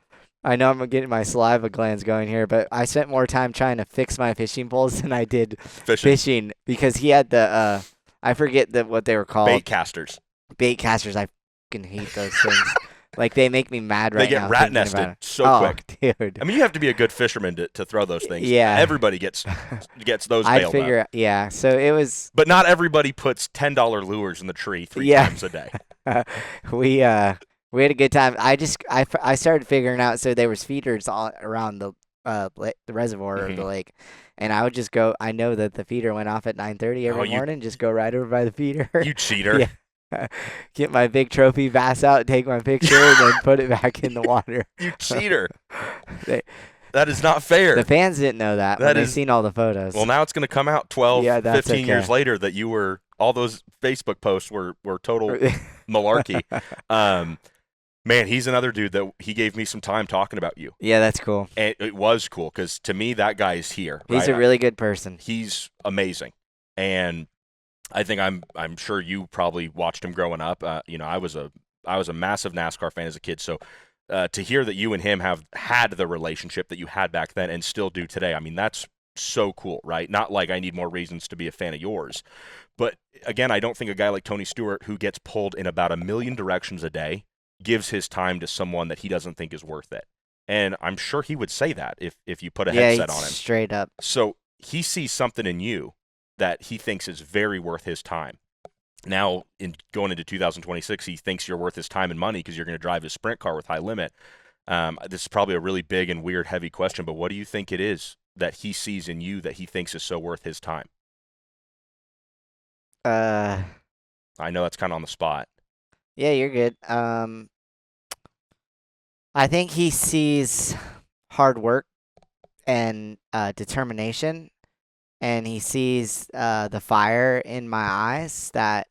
I know I'm getting my saliva glands going here, but I spent more time trying to fix my fishing poles than I did fishing because he had the, I forget what they were called. Bait casters. Bait casters. I fucking hate those things. Like, they make me mad right now. They get rat nested so quick. Dude. I mean, you have to be a good fisherman to throw those things. Yeah. Everybody gets those bailed out. Yeah. So it was. But not everybody puts $10 lures in the tree three times a day. We had a good time. I started figuring out, so there was feeders all around the the reservoir or the Mhm. lake, and I would just go. I know that the feeder went off at 9:30 Oh, every morning. Just go right over by the feeder. you cheater. Yeah. Get my big trophy bass out, take my picture, and then put it back in the water. You cheater. They, That is not the fair. fans didn't know that when That they is seen all the Well, photos. now it's going to come out 12, Yeah, that's 15 years okay. later that you were all those Facebook posts were total malarkey. Um, Man, he's another dude that he gave me some time talking about you. Yeah, that's cool. And it was cool because to me, that guy is here. He's Right? a really good person. He's amazing. And I think I'm sure you probably watched him growing up. I was a massive NASCAR fan as a kid. So to hear that you and him have had the relationship that you had back then and still do today, I mean, that's so cool, right? Not like I need more reasons to be a fan of yours. But again, I don't think a guy like Tony Stewart, who gets pulled in about a million directions a day, gives his time to someone that he doesn't think is worth it. And I'm sure he would say that if you put a headset on him. Straight up. So he sees something in you that he thinks is very worth his time. Now, in going into 2026, he thinks you're worth his time and money because you're going to drive his sprint car with high limit. This is probably a really big and weird, heavy question, but what do you think it is that he sees in you that he thinks is so worth his time? Uh, I know that's kind of on the spot. yeah, you're good. I think he sees hard work and determination, and he sees the fire in my eyes that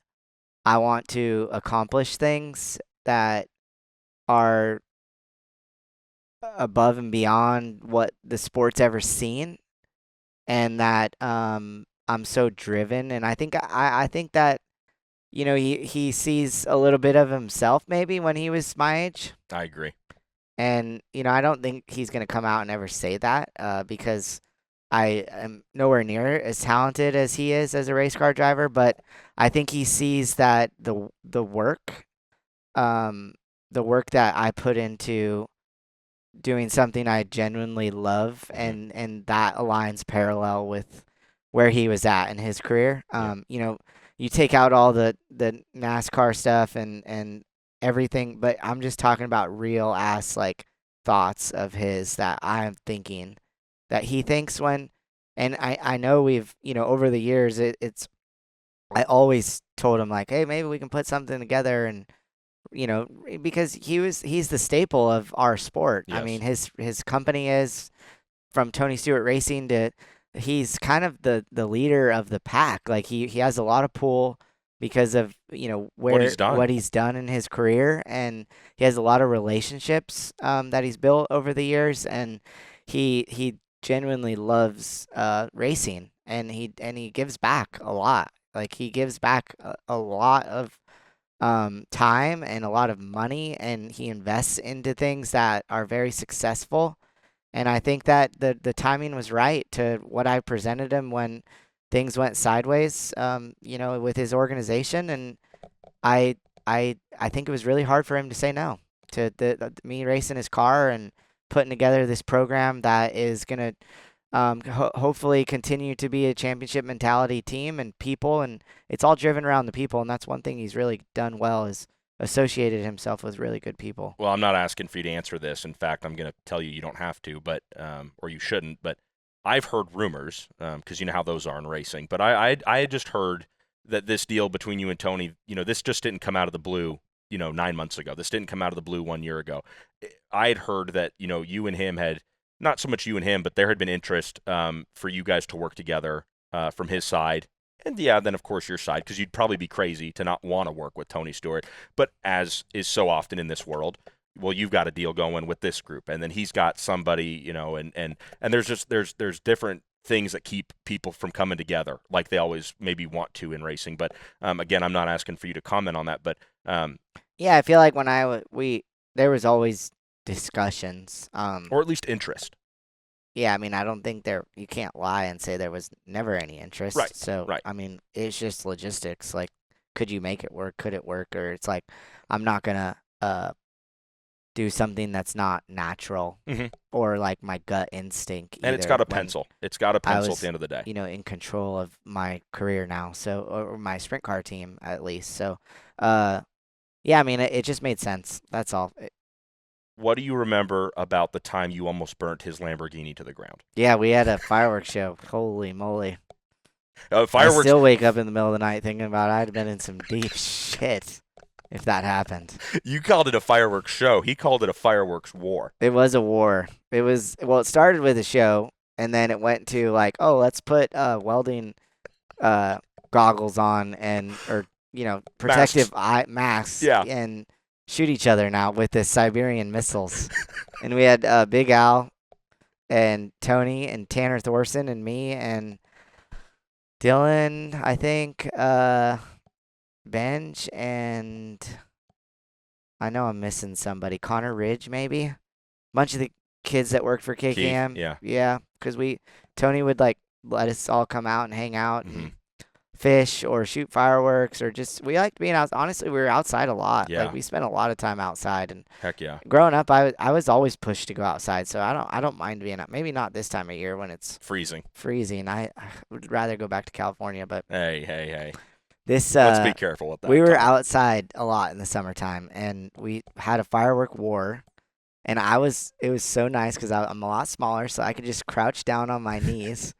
I want to accomplish things that are above and beyond what the sport's ever seen, and that I'm so driven, and I think that he sees a little bit of himself maybe when he was my age. I agree. And, I don't think he's going to come out and ever say that because I am nowhere near as talented as he is as a race car driver. But I think he sees that um, the work that I put into doing something I genuinely love, and that aligns parallel with where he was at in his career. You take out all the NASCAR stuff and everything, but I'm just talking about real ass like thoughts of his that I'm thinking that he thinks when, and I know we've over the years it's I always told him like, hey, maybe we can put something together, and because he's the staple of our sport. I Yes. mean, his company is from Tony Stewart Racing to he's kind of the leader of the pack. Like he has a lot of pull because of What he's done. what he's done in his career, and he has a lot of relationships that he's built over the years, and he genuinely loves racing, and he gives back a lot. Like he gives back a lot of time and a lot of money, and he invests into things that are very successful. And I think that the timing was right to what I presented him when things went sideways, with his organization. And I think it was really hard for him to say no to me racing his car and putting together this program that is going to hopefully continue to be a championship mentality team and people. And it's all driven around the people. And that's one thing he's really done well is associated himself with really good people. Well, I'm not asking for you to answer this. In fact, I'm going to tell you you don't have to, but or you shouldn't. But I've heard rumors because you know how those are in racing. But I had just heard that this deal between you and Tony, this just didn't come out of the blue. 9 months ago. This didn't come out of the blue 1 year ago. I had heard that you and him had not so much you and him, but there had been interest for you guys to work together from his side. And yeah, then of course your side, because you'd probably be crazy to not want to work with Tony Stewart. But as is so often in this world, well, you've got a deal going with this group, and then he's got somebody, and there's different things that keep people from coming together, like they always maybe want to in racing. But again, I'm not asking for you to comment on that, but yeah, I feel like when there was always discussions, or at least interest. Yeah, I mean, I don't think you can't lie and say there was never any interest. Right, So, right. I mean, it's just logistics. Like, could you make it work? Could it work? Or it's like, I'm not gonna do something that's not natural or like my gut instinct. And it's got a pencil. It's got a pencil at the end of the day. In control of my career now. So, or my sprint car team at least. So, yeah, I mean, it just made sense. That's all. what do you remember about the time you almost burnt his Lamborghini to the ground? Yeah, we had a fireworks show. Holy moly. I Fireworks. still wake up in the middle of the night thinking about I'd have been in some deep shit if that happened. You called it a fireworks show. He called it a fireworks war. It was a war. It started with a show, and then it went to like, oh, let's put welding goggles on or protective masks Yeah. and shoot each other now with the Siberian missiles. And we had Big Al and Tony and Tanner Thorson and me and Dylan, I think, Benj, and I know I'm missing somebody. Connor Ridge, maybe? Bunch of the kids that worked for KKM. Keith, yeah. Yeah, because Tony would, like, let us all come out and hang out and fish or shoot fireworks or just, we liked being out. Honestly, we were outside a lot. Yeah. Like, we spent a lot of time outside. And Heck yeah. growing up, I was always pushed to go outside, so I don't mind being out. Maybe not this time of year when it's Freezing. I would rather go back to California, but Hey. this Let's be careful with that. we were Tom. outside a lot in the summertime, and we had a firework war. And it was so nice because I'm a lot smaller, so I could just crouch down on my knees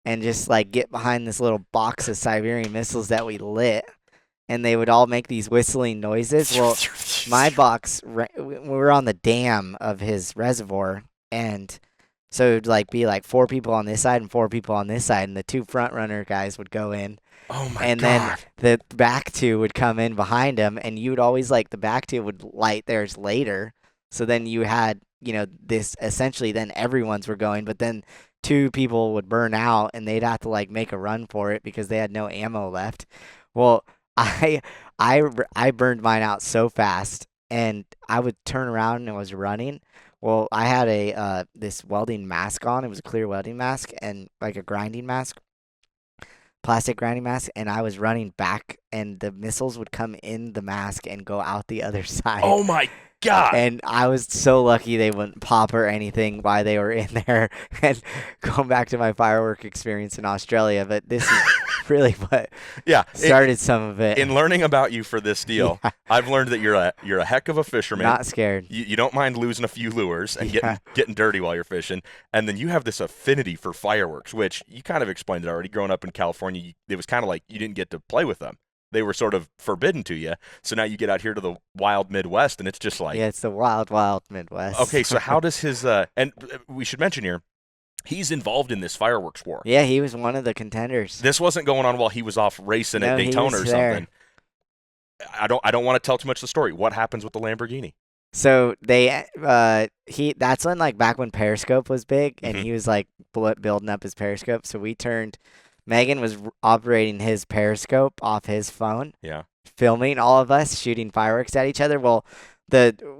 and just like get behind this little box of Siberian missiles that we lit, and they would all make these whistling noises. Well, my box, we were on the dam of his reservoir, and so it would like be like 4 people on this side and 4 people on this side, and the 2 front runner guys would go in. Oh my and God. then the back 2 would come in behind them, and you would always like the back 2 would light theirs later. So then you had, this essentially then everyone's were going, but then 2 people would burn out and they'd have to like make a run for it because they had no ammo left. Well, I burned mine out so fast, and I would turn around and was running. Well, I had a this welding mask on. It was a clear welding mask and like a grinding mask. Plastic grinding mask, and I was running back, and the missiles would come in the mask and go out the other side. Oh my God. And I was so lucky they wouldn't pop or anything while they were in there. And going back to my firework experience in Australia, but this is really what started some of it. In learning about you for this deal, I've learned that you're a heck of a fisherman. Not scared. You don't mind losing a few lures and getting dirty while you're fishing. And then you have this affinity for fireworks, which you kind of explained it already. Growing up in California, it was kind of like you didn't get to play with them. They were sort of forbidden to you. So now you get out here to the wild Midwest, and it's just like... Yeah, it's the wild, wild Midwest. Okay, so how does his... and we should mention here, he's involved in this fireworks war. Yeah, he was one of the contenders. This wasn't going on while he was off racing at Daytona or something. I don't want to tell too much of the story. What happens with the Lamborghini? So that's when like back when Periscope was big, and he was like building up his Periscope. So Megan was operating his Periscope off his phone. Yeah. Filming all of us shooting fireworks at each other. Well,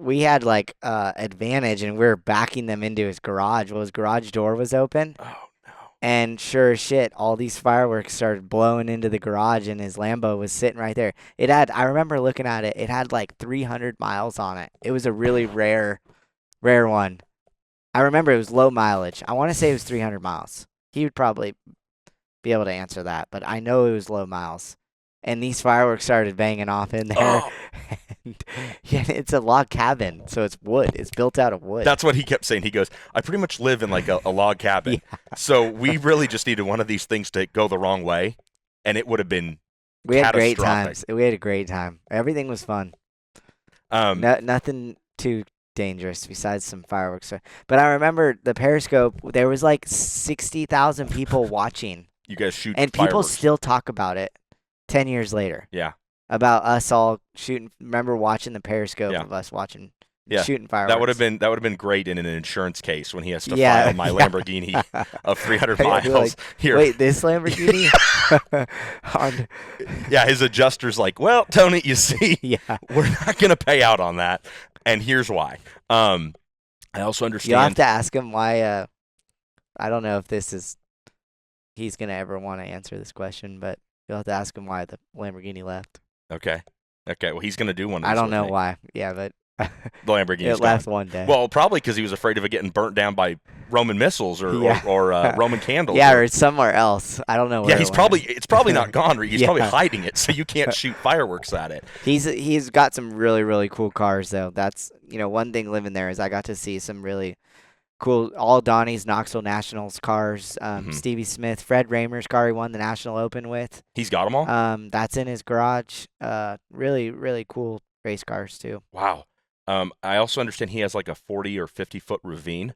we had like advantage, and we were backing them into his garage. Well, his garage door was open. Oh no. And sure as shit, all these fireworks started blowing into the garage, and his Lambo was sitting right there. I remember looking at it. It had like 300 miles on it. It was a really rare one. I remember it was low mileage. I want to say it was 300 miles. He would probably be able to answer that, but I know it was low miles. And these fireworks started banging off in there. Oh. And, it's a log cabin, so it's wood. It's built out of wood. That's what he kept saying. He goes, I pretty much live in like a log cabin. Yeah. So we really just needed one of these things to go the wrong way, and it would have been We had great catastrophic. times. We had a great time. Everything was fun. Nothing too dangerous besides some fireworks. But I remember the Periscope, there was like 60,000 people watching. You guys shoot And people fireworks. still talk about it 10 years later. Yeah. About us all shooting. Remember watching the Periscope Yeah. of us Yeah. shooting fireworks. That would have been great in an insurance case when he has to Yeah, file my yeah. Lamborghini of 300 I'd be miles. like, Here. Wait, this Lamborghini? Yeah, his adjuster's like, well, Tony, you see, Yeah. we're not going to pay out on that, and here's why. I also understand. You'll have to ask him why. I don't know if he's going to ever want to answer this question, but you'll have to ask him why the Lamborghini left. Okay. Well, he's going to do one of these I don't with know me. why. Yeah, but The Lamborghini's it left one day. Well, probably because he was afraid of it getting burnt down by Roman missiles or Yeah. Roman candles. Yeah, or it's somewhere else. I don't know where Yeah, it it's went. probably not gone. He's Yeah. probably hiding it, so you can't shoot fireworks at it. He's got some really, really cool cars though. That's one thing living there is I got to see some really cool all Donnie's Knoxville Nationals cars. Stevie Smith, Fred Raymer's car he won the National Open with. He's got them all? That's in his garage. Really, really cool race cars too. Wow. I also understand he has like a 40 or 50-foot ravine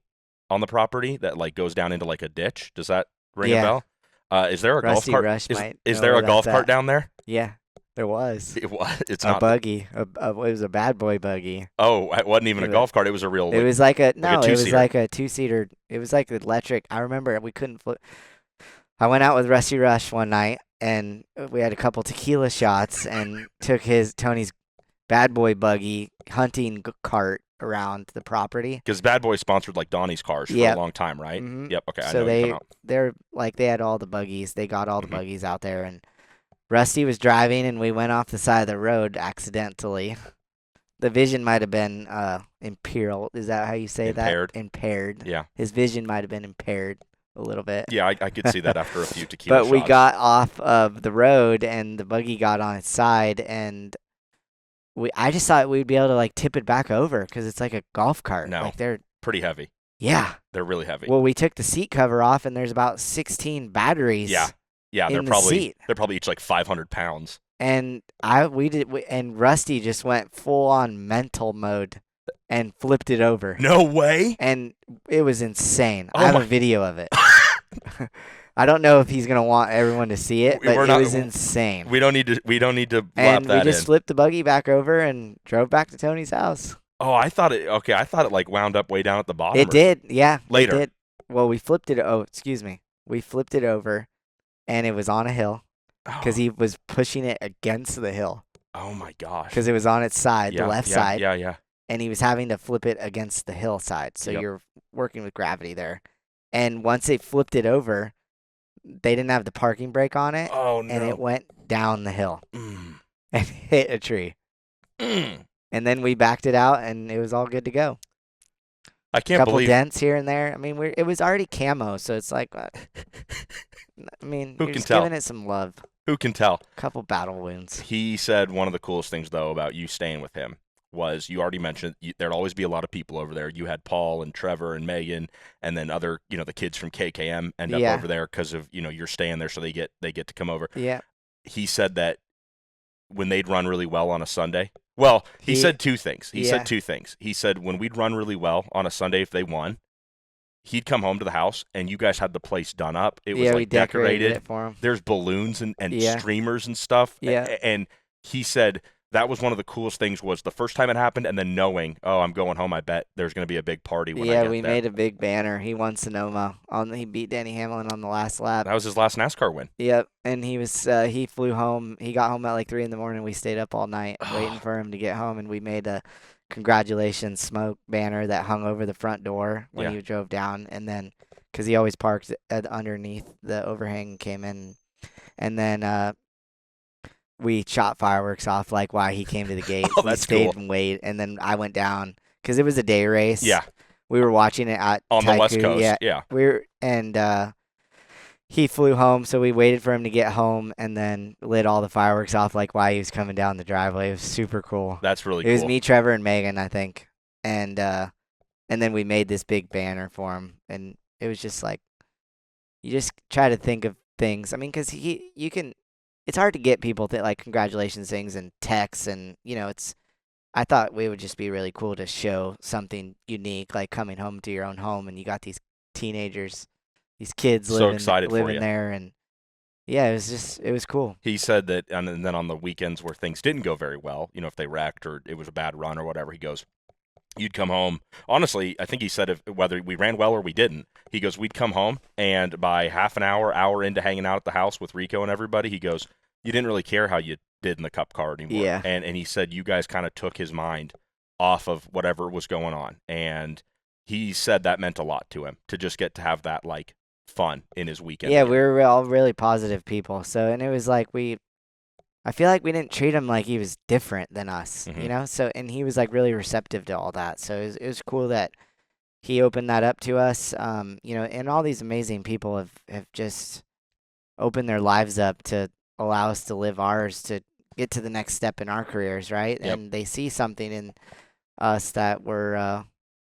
on the property that like goes down into like a ditch. Does that ring a bell? Is there a Rusty golf cart? Rush Is there a golf cart down there? Yeah, there was. It's a not buggy. It was a bad boy buggy. Oh, it wasn't even a golf cart. It was a real. It was like a no. Like a it was two-seater. like a 2-seater. It was like electric. I remember we couldn't flip. I went out with Rusty Rush one night, and we had a couple tequila shots, and took Tony's bad boy buggy hunting cart around the property. Because Bad Boy sponsored like Donnie's cars for a long time, right? Mhm. Yep. Okay. I So know what you're talking about. they're like they had all the buggies. They got all the buggies out there, and Rusty was driving, and we went off the side of the road accidentally. The vision might have been impaired. Is that how you say Impaired. that? Impaired. Yeah. His vision might have been impaired a little bit. Yeah, I could see that after a few tequila But shots. we got off of the road, and the buggy got on its side, and I just thought we'd be able to like tip it back over because it's like a golf cart. No. Like they're pretty heavy. yeah. They're really heavy. Well, we took the seat cover off, and there's about 16 batteries. Yeah. Yeah, in the seat. they're probably each like 500 pounds. And and Rusty just went full on mental mode and flipped it over. No way. And it was insane. Oh I have my- a video of it. I don't know if he's gonna want everyone to see it, but it was insane. We don't need to lap And that we just in. flipped the buggy back over and drove back to Tony's house. Oh, I thought it like wound up way down at the bottom. It did, yeah. Later. It did. Well, we flipped it. Oh, excuse me. We flipped it over, and it was on a hill because he was pushing it against the hill Oh my gosh. because it was on its side, the left side. Yeah. And he was having to flip it against the hillside. So Yep. you're working with gravity there. And once they flipped it over, they didn't have the parking brake on it, Oh no. and it went down the hill Mm. and hit a tree. Mm. And then we backed it out, and it was all good to go. I can't Couple believe dents here and there. I mean, it was already camo, so it's like, I mean, Who you're can just tell? giving it some love. Who can tell. Couple battle wounds. He said one of the coolest things though about you staying with him was you already mentioned there'd always be a lot of people over there. You had Paul and Trevor and Megan, and then other the kids from KKM end up Yeah. over there because of you're staying there, so they get to come over. Yeah. He said that when they'd run really well on a Sunday. Well, he said two things. He said two things. He said when we'd run really well on a Sunday if they won, he'd come home to the house and you guys had the place done up. It was we like decorated it for him. There's balloons and Yeah. streamers and stuff. Yeah. And he said that was one of the coolest things was the first time it happened and then knowing, oh, I'm going home. I bet there's going to be a big party when I get We there. made a big banner. He won Sonoma. He beat Danny Hamlin on the last lap. That was his last NASCAR win. Yep, and he flew home. He got home at like 3 a.m. We stayed up all night waiting for him to get home, and we made a congratulations smoke banner that hung over the front door when he drove down, and then because he always parked underneath the overhang and came in, and then we shot fireworks off like while he came to the gate. Oh, we that's stayed cool. and waited, and then I went down because it was a day race. Yeah. We were watching it at On the West Taiku, Coast. Yeah. He flew home, so we waited for him to get home and then lit all the fireworks off like while he was coming down the driveway. It was super cool. That's really It cool. was me, Trevor, and Megan, I think. And then we made this big banner for him, and it was just like you just try to think of things. I mean, because it's hard to get people to like congratulations things and texts, and I thought it would just be really cool to show something unique, like coming home to your own home, and you got these teenagers, these kids So excited for you. there, and yeah, it was cool. He said that, and then on the weekends where things didn't go very well, if they wrecked or it was a bad run or whatever, he goes, you'd come home. Honestly, I think he said whether we ran well or we didn't, he goes, we'd come home, and by half an hour into hanging out at the house with Rico and everybody, he goes, you didn't really care how you did in the Cup car anymore. Yeah. And he said you guys kind of took his mind off of whatever was going on. And he said that meant a lot to him to just get to have that, like, fun in his weekend. Yeah, we were all really positive people. So, and it was like I feel like we didn't treat him like he was different than us, Mhm. So, and he was like really receptive to all that. So it was cool that he opened that up to us. And all these amazing people have just opened their lives up to allow us to live ours, to get to the next step in our careers, right? Yep. And they see something in us that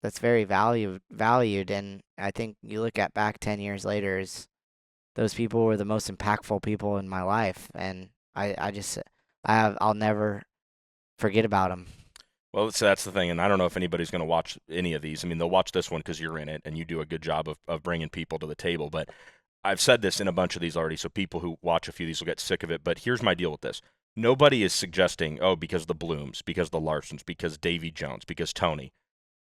that's very valued. And I think you look at back 10 years later, as those people were the most impactful people in my life, and I'll never forget about them. Well, so that's the thing, and I don't know if anybody's going to watch any of these. I mean, they'll watch this one because you're in it, and you do a good job of bringing people to the table. But I've said this in a bunch of these already, so people who watch a few of these will get sick of it. But here's my deal with this. Nobody is suggesting, oh, because the Blooms, because the Larsons, because Davy Jones, because Tony,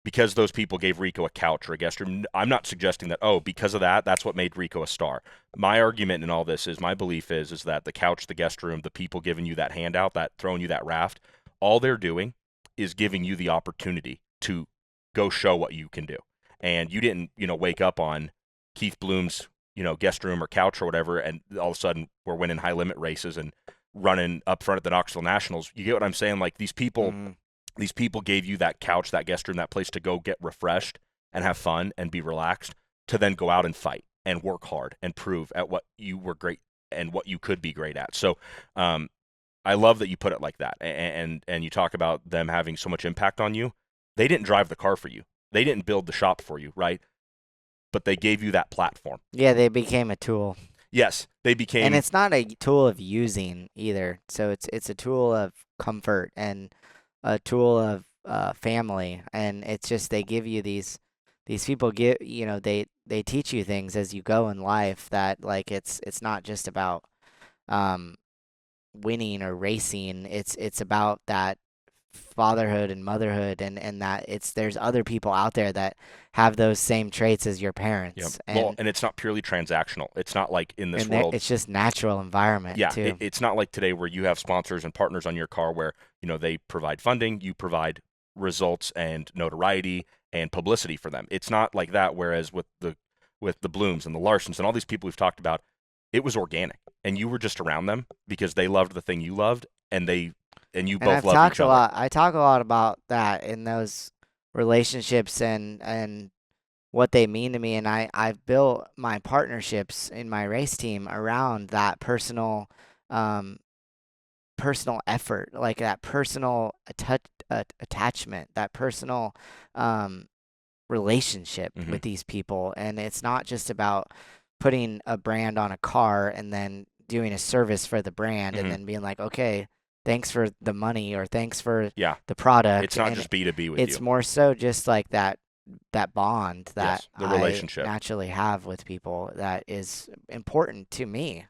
because those people gave Rico a couch or a guest room. I'm not suggesting that, oh, because of that, that's what made Rico a star. My argument in all this is, my belief is that the couch, the guest room, the people giving you that handout, that throwing you that raft, all they're doing is giving you the opportunity to go show what you can do. And you didn't, wake up on Keith Bloom's, guest room or couch or whatever, and all of a sudden we're winning high limit races and running up front at the Knoxville Nationals. You get what I'm saying? Like, these people gave you that couch, that guest room, that place to go get refreshed and have fun and be relaxed, to then go out and fight and work hard and prove at what you were great and what you could be great at. So, I love that you put it like that, and you talk about them having so much impact on you. They didn't drive the car for you. They didn't build the shop for you, right? But they gave you that platform. Yeah, they became a tool. Yes, they became. And it's not a tool of using either. So it's a tool of comfort and a tool of family. And it's just they give you these people give they teach you things as you go in life, that like it's not just about um winning or racing. It's about that fatherhood and motherhood, and that there's other people out there that have those same traits as your parents. Yep. And it's not purely transactional. It's not like in this world. It's just natural environment too. It's not like today where you have sponsors and partners on your car where, they provide funding, you provide results and notoriety and publicity for them. It's not like that. Whereas with the Blooms and the Larsons and all these people we've talked about, it was organic, and you were just around them because they loved the thing you loved, and you both loved each other. I talk a lot about that in those relationships and what they mean to me, and I've built my partnerships in my race team around that um, personal effort, like that personal attachment, that personal relationship with these people. And it's not just about putting a brand on a car and then doing a service for the brand and then being like, okay, thanks for the money or thanks for the product. It's not just B2B with you. It's more so just like that bond that the relationship I naturally have with people that is important to me.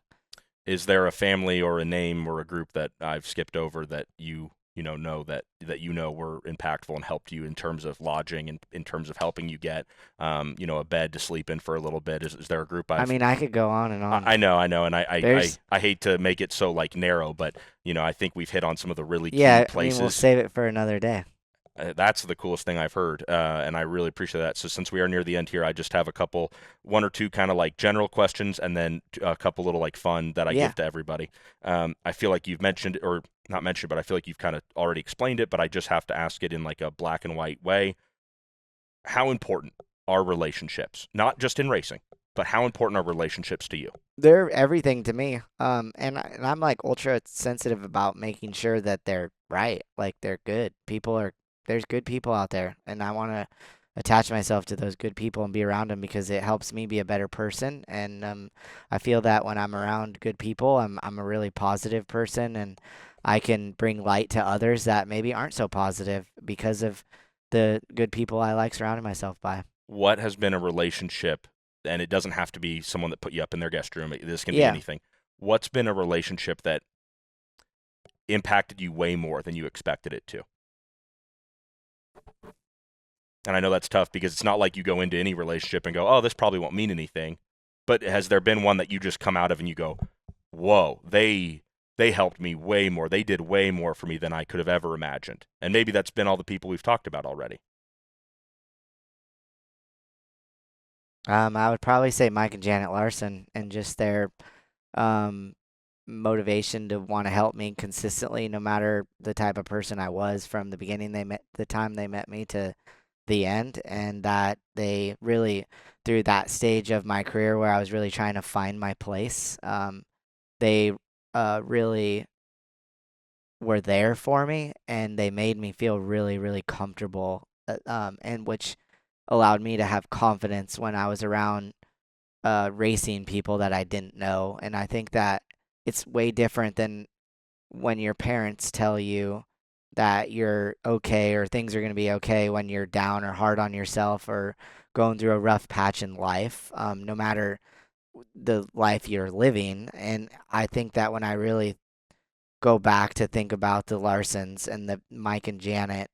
Is there a family or a name or a group that I've skipped over that know that were impactful and helped you in terms of lodging and in terms of helping you get a bed to sleep in for a little bit? Is there a group? I mean, I could go on and on. I know, and I hate to make it so like narrow, but I think we've hit on some of the really key places. I mean, we'll save it for another day. That's the coolest thing I've heard, and I really appreciate that. So since we are near the end here, I just have one or two kind of like general questions, and then a couple little like fun that I give to everybody. I feel like you've mentioned, or not mentioned, but I feel like you've kind of already explained it, but I just have to ask it in like a black and white way. How important are relationships? Not just in racing, but how important are relationships to you? They're everything to me. And I'm like ultra sensitive about making sure that they're right, like they're good. There's good people out there, and I want to attach myself to those good people and be around them because it helps me be a better person. And I feel that when I'm around good people, I'm a really positive person, and I can bring light to others that maybe aren't so positive because of the good people I like surrounding myself by. What has been a relationship, and it doesn't have to be someone that put you up in their guest room, this can be anything. What's been a relationship that impacted you way more than you expected it to? And I know that's tough because it's not like you go into any relationship and go, oh, this probably won't mean anything. But has there been one that you just come out of and you go, whoa, they helped me way more. They did way more for me than I could have ever imagined. And maybe that's been all the people we've talked about already. I would probably say Mike and Janet Larson, and just their motivation to want to help me consistently, no matter the type of person I was from the beginning. The time they met me to the end, and that they really, through that stage of my career where I was really trying to find my place, they really were there for me, and they made me feel really, really comfortable, and which allowed me to have confidence when I was around racing people that I didn't know. And I think that it's way different than when your parents tell you that you're okay or things are going to be okay when you're down or hard on yourself or going through a rough patch in life, no matter the life you're living. And I think that when I really go back to think about the Larsons and the Mike and Janet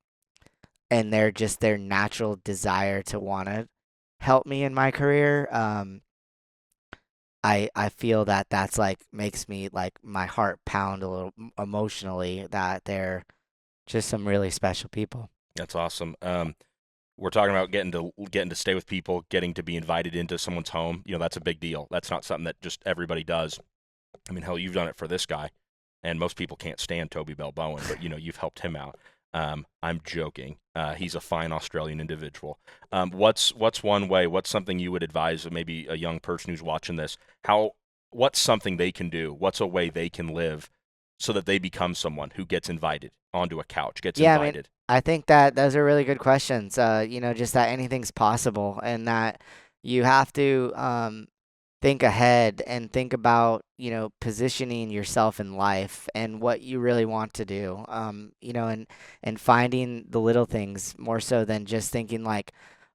and their natural desire to want to help me in my career, I feel that that's like makes me like my heart pound a little emotionally that they're just some really special people. That's awesome. We're talking about getting to stay with people, getting to be invited into someone's home. That's a big deal. That's not something that just everybody does. I mean, hell, you've done it for this guy, and most people can't stand Toby Bell Bowen, but you've helped him out. I'm joking. He's a fine Australian individual. What's one way? What's something you would advise maybe a young person who's watching this? What's something they can do? What's a way they can live so that they become someone who gets invited onto a couch, gets Yeah, invited? I think that those are really good questions. Just that anything's possible and that you have to think ahead and think about, positioning yourself in life and what you really want to do. And finding the little things more so than just thinking like,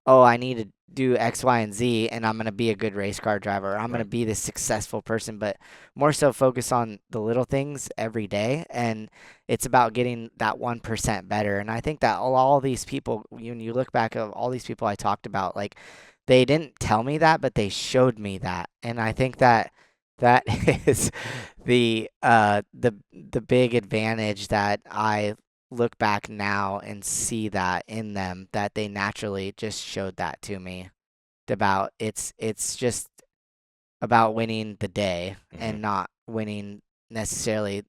oh, I need to do X, Y, and Z, and I'm going to be a good race car driver. Or I'm going to Right. be this successful person, but more so focus on the little things every day. And it's about getting that 1% better. And I think that all these people, when you look back at all these people I talked about, like they didn't tell me that, but they showed me that. And I think that that is the big advantage that I look back now and see that in them that they naturally just showed that to me about it's just about winning the day Hmm. and not winning necessarily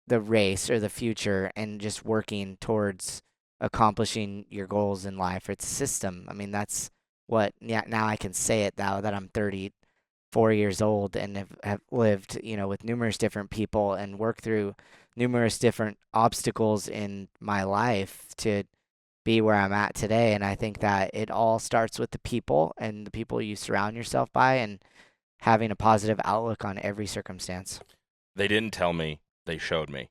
the race or the future and just working towards accomplishing your goals in life. It's a system. I mean, that's what, yeah, now I can say it now that I'm 34 years old and have lived, with numerous different people and worked through numerous different obstacles in my life to be where I'm at today. And I think that it all starts with the people and the people you surround yourself by and having a positive outlook on every circumstance. They didn't tell me, they showed me.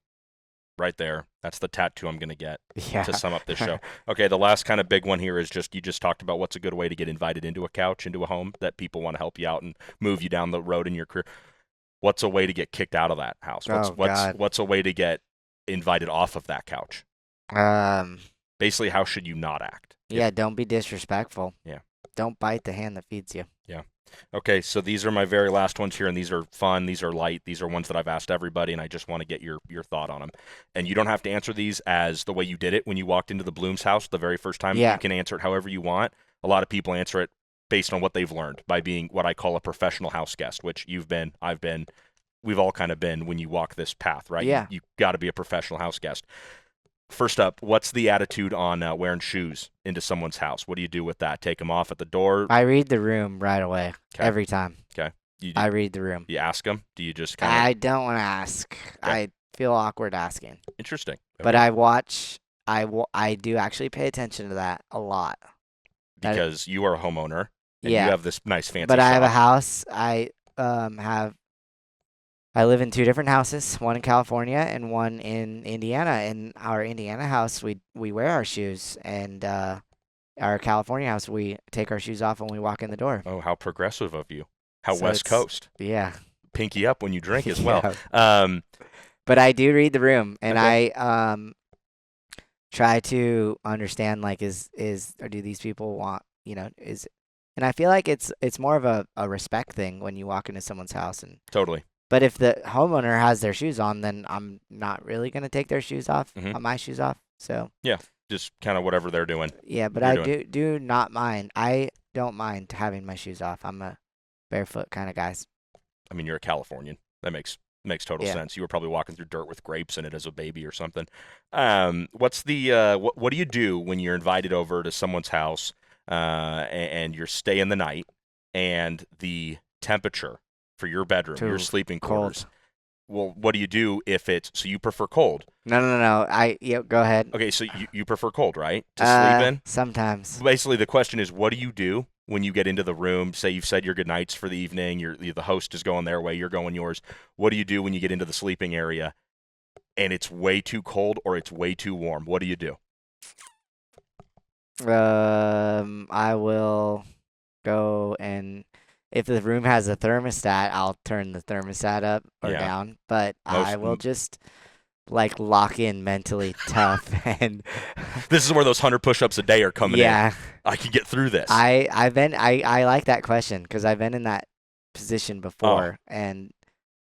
Right there. That's the tattoo I'm going to get to Yeah. sum up this show. Okay, the last kind of big one here is you just talked about what's a good way to get invited into a couch, into a home that people want to help you out and move you down the road in your career. What's a way to get kicked out of that house? What's Oh what's God. what's a way to get invited off of that couch? Um, Basically, how should you not act? yeah, don't be disrespectful. Yeah. Don't bite the hand that feeds you. Yeah. Okay, so these are my very last ones here, and these are fun. These are light. These are ones that I've asked everybody, and I just want to get your thought on them. And you don't have to answer these as the way you did it when you walked into the Bloom's house the very first time. You Yeah. can answer it however you want. A lot of people answer it based on what they've learned by being what I call a professional house guest, which you've been, I've been, we've all kind of been when you walk this path, right? Yeah. You got to be a professional house guest. First up, what's the attitude on wearing shoes into someone's house? What do you do with that? Take them off at the door? I read the room right away. Okay. Every time. Okay. You I read the room. you ask them? Do you just kind of I don't want to ask. Okay. I feel awkward asking. Interesting? But Okay. I watch. I do actually pay attention to that a lot. Because you are a homeowner and you Yeah. have this nice fancy But I have a shop. house. I live in two different houses, one in California and one in Indiana. In our Indiana house, we wear our shoes, and our California house, we take our shoes off when we walk in the door. Oh, how progressive of you! How So West Coast. yeah, Pinky up when you drink as well. yeah. Um, But I do read the room, and okay. I try to understand like is or do these people want is, and I feel like it's more of a respect thing when you walk into someone's house. And Totally. but if the homeowner has their shoes on, then I'm not really gonna take their shoes off, Hmm. my shoes off. So Yeah. Just kind of whatever they're doing. yeah, but You're I doing. do not mind. I don't mind having my shoes off. I'm a barefoot kind of guy. I mean, you're a Californian. That makes Makes total Yeah. sense. You were probably walking through dirt with grapes in it as a baby or something. What's the what do you do when you're invited over to someone's house and you're staying the night and the temperature for your bedroom, your Too sleeping cold. quarters? Well, what do you do if it's so you prefer cold? No. Go ahead. Okay, so you prefer cold, right? To sleep in? Sometimes. Basically, the question is, what do you do when you get into the room? Say you've said your good nights for the evening. The host is going their way. You're going yours. What do you do when you get into the sleeping area and it's way too cold or it's way too warm? What do you do? I will go and if the room has a thermostat, I'll turn the thermostat up or Yeah. down. But I Most- will just like lock in mentally tough and This is where those 100 push-ups a day are coming in. yeah. I can get through this. I like that question because I've been in that position before and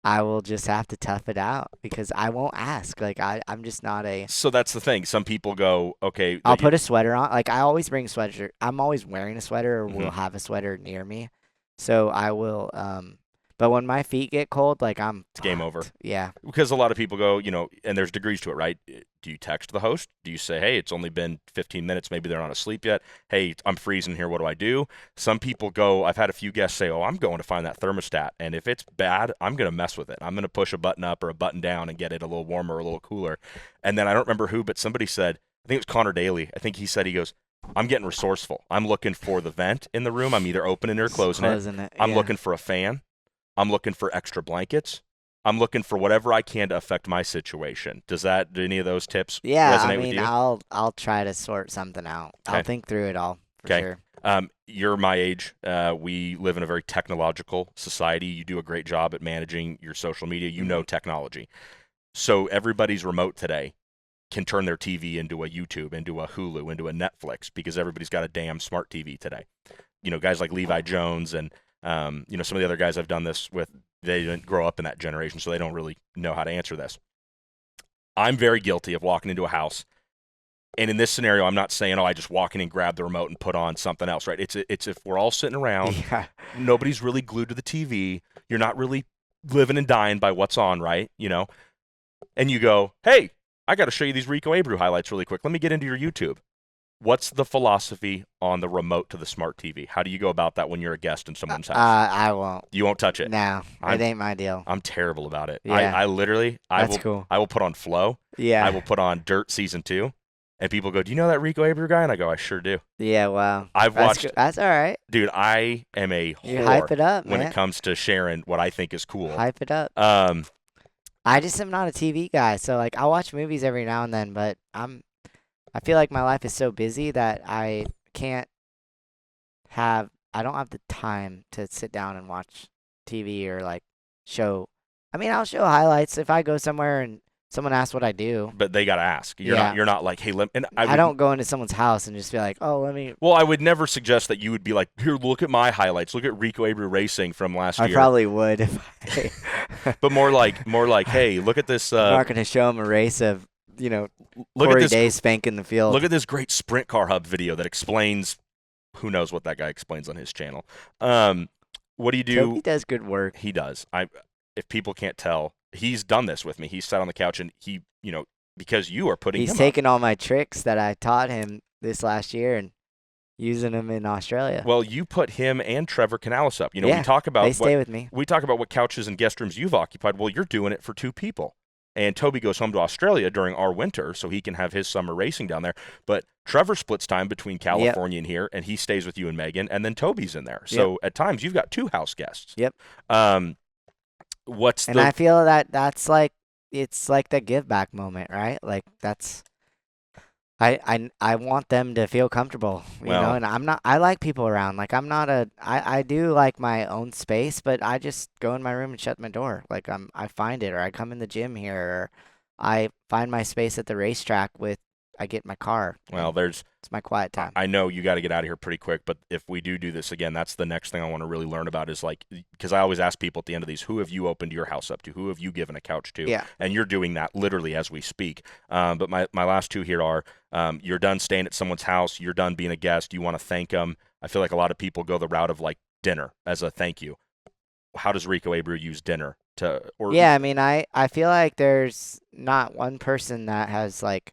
I will just have to tough it out because I won't ask. Like I'm just not a. So that's the thing. Some people go, okay. I'll put a sweater on. Like I always bring a sweater. I'm always wearing a sweater or will Mhm. have a sweater near me. So I will. But when my feet get cold, like It's game over. fucked. Yeah. Because a lot of people go, and there's degrees to it, right? Do you text the host? Do you say, hey, it's only been 15 minutes. Maybe they're not asleep yet. Hey, I'm freezing here. What do I do? Some people go, I've had a few guests say, oh, I'm going to find that thermostat. And if it's bad, I'm going to mess with it. I'm going to push a button up or a button down and get it a little warmer or a little cooler. And then I don't remember who, but somebody said, I think it was Connor Daly. I think he said, he goes, I'm getting resourceful. I'm looking for the vent in the room. I'm either opening or closing it. I'm yeah. looking for a fan. I'm looking for extra blankets. I'm looking for whatever I can to affect my situation. Do any of those tips Yeah, resonate I with mean, you? I'll try to sort something out. Okay. I'll think through it all for Okay. sure. You're my age. We live in a very technological society. You do a great job at managing your social media. You know technology. So everybody's remote today can turn their TV into a YouTube, into a Hulu, into a Netflix because everybody's got a damn smart TV today. Guys like Levi Jones and some of the other guys I've done this with, they didn't grow up in that generation, so they don't really know how to answer this. I'm very guilty of walking into a house, and in this scenario, I'm not saying, I just walk in and grab the remote and put on something else, right? It's if we're all sitting around, Yeah. nobody's really glued to the TV, you're not really living and dying by what's on, right? And you go, hey, I got to show you these Rico Abreu highlights really quick. Let me get into your YouTube. What's the philosophy on the remote to the smart TV? How do you go about that when you're a guest in someone's house? I won't. You won't touch it. No, I'm- it ain't my deal. I'm terrible about it. Yeah. I literally, That's cool. I will put on Flow. Yeah. I will put on Dirt Season 2. And people go, do you know that Rico Abreu guy? And I go, I sure do. Yeah. Wow. I've That's watched, good. That's all right. dude, I am a You hype it whore up, when man. it comes to sharing what I think is cool. Hype it up. I just am not a TV guy, so like I watch movies every now and then, but I feel like my life is so busy that I don't have the time to sit down and watch TV or like show. I mean, I'll show highlights if I go somewhere and someone asks what I do. But they got to ask. Yeah. You're not like, hey, and I don't go into someone's house and just be like, oh, let me. Well, I would never suggest that you would be like, here, look at my highlights. Look at Rico Abreu racing from last I year. probably would if But more like, hey, look at this. I'm not going to show them a race of, look Corey at this. Day spanking the field. Look at this great Sprint Car Hub video that explains. Who knows what that guy explains on his channel? What do you do? Toby does good work. He does. If people can't tell, he's done this with me. He sat on the couch and he, because you are putting He's him taken all my tricks that I taught him this last year and using them in Australia. up. Well, you put him and Trevor Canales up. Yeah, we talk about they stay with me. we talk about what couches and guest rooms you've occupied. Well, you're doing it for two people. And Toby goes home to Australia during our winter so he can have his summer racing down there. But Trevor splits time between California and here, and he stays with you and Megan, and then Toby's in there. So at times you've got two house guests. Yep. I feel that's like it's like the give back moment, right? Like that's I want them to feel comfortable, you know, and I like people around. Like I do like my own space, but I just go in my room and shut my door. Like I find it, or I come in the gym here, or I find my space at the racetrack I get my car. Well, it's my quiet time. I know you got to get out of here pretty quick, but if we do this again, that's the next thing I want to really learn about is because I always ask people at the end of these, who have you opened your house up to? Who have you given a couch to? Yeah. And you're doing that literally as we speak. But my last two here are, you're done staying at someone's house. You're done being a guest. You want to thank them. I feel like a lot of people go the route of like dinner as a thank you. How does Rico Abreu use dinner or Yeah, I mean, I feel like there's not one person that has like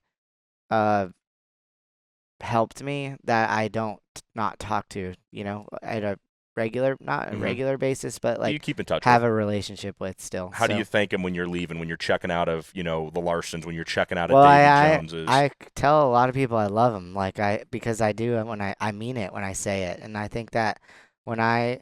uh helped me that I don't not talk to, at a regular, not a Mhm. regular basis, but Do you like keep in touch have with? a relationship with still. How do you So, thank them when you're leaving, when you're checking out of, the Larsons, when you're checking out of well, Davy Jones's? I tell a lot of people I love them, like because I do, and when I mean it when I say it, and I think that when I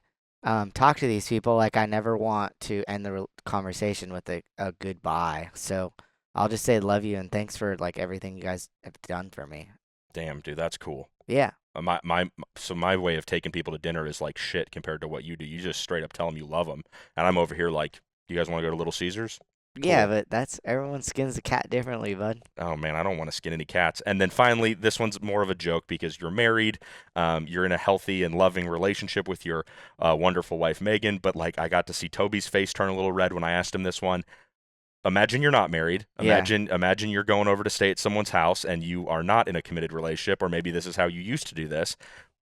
talk to these people, like I never want to end the conversation with a goodbye. So I'll just say love you and thanks for like everything you guys have done for me. Damn, dude, that's cool. Yeah. My way of taking people to dinner is like shit compared to what you do. You just straight up tell them you love them, and I'm over here like, you guys want to go to Little Caesars? Yeah, Cool. but that's everyone skins the cat differently, bud. Oh man, I don't want to skin any cats. And then finally, this one's more of a joke because you're married, you're in a healthy and loving relationship with your wonderful wife Megan. But like, I got to see Toby's face turn a little red when I asked him this one. Imagine you're not married. Yeah. Imagine you're going over to stay at someone's house and you are not in a committed relationship, or maybe this is how you used to do this.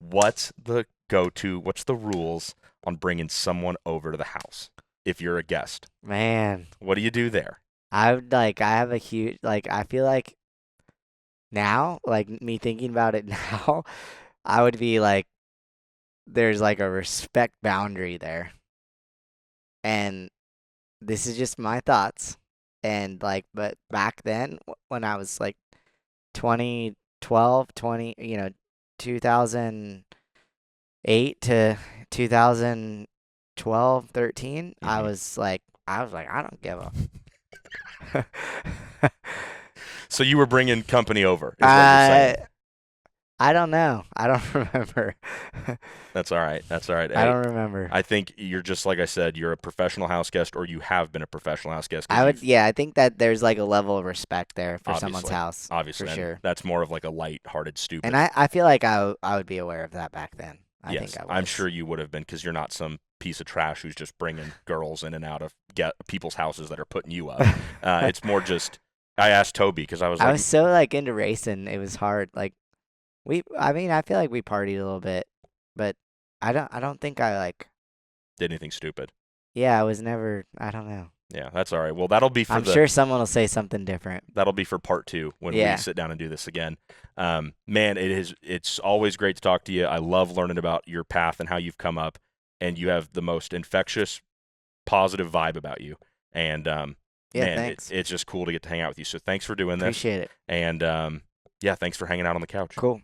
What's the go-to? What's the rules on bringing someone over to the house if you're a guest? Man, What do you do there? I have a huge, like, I feel like now, like me thinking about it now, I would be like, there's like a respect boundary there. And this is just my thoughts. And like, but back then, when I was like 2012, 2008 to 2012, 13, Mhm. I was like, I don't give a. So you were bringing company over, is what you're I saying. I don't know. I don't remember. That's all right. That's all right. I Hey, don't remember. I think you're just like I said, you're a professional house guest, or you have been a professional house guest because you've Yeah, I think that there's like a level of respect there for someone's obviously, house, for obviously, and sure. that's more of like a light-hearted, And stupid. I feel like I would be aware of that back then. I Yes, think I I'm was. sure you would have been because you're not some piece of trash who's just bringing girls in and out of get people's houses that are putting you up. It's more just I asked Toby because I was I like, was so like into racing, it was hard. Like I mean, I feel like we partied a little bit, but I don't think I like. did anything stupid. Yeah, I was never. I don't know. Yeah, that's all right. Well, that'll be for I'm the sure someone will say something different. that'll be for part two when we Yeah. sit down and do this again. Man, it's always great to talk to you. I love learning about your path and how you've come up, and you have the most infectious, positive vibe about you. And Yeah, man, thanks. it's just cool to get to hang out with you. So thanks for doing this, Appreciate it. and yeah, thanks for hanging out on the couch. Cool.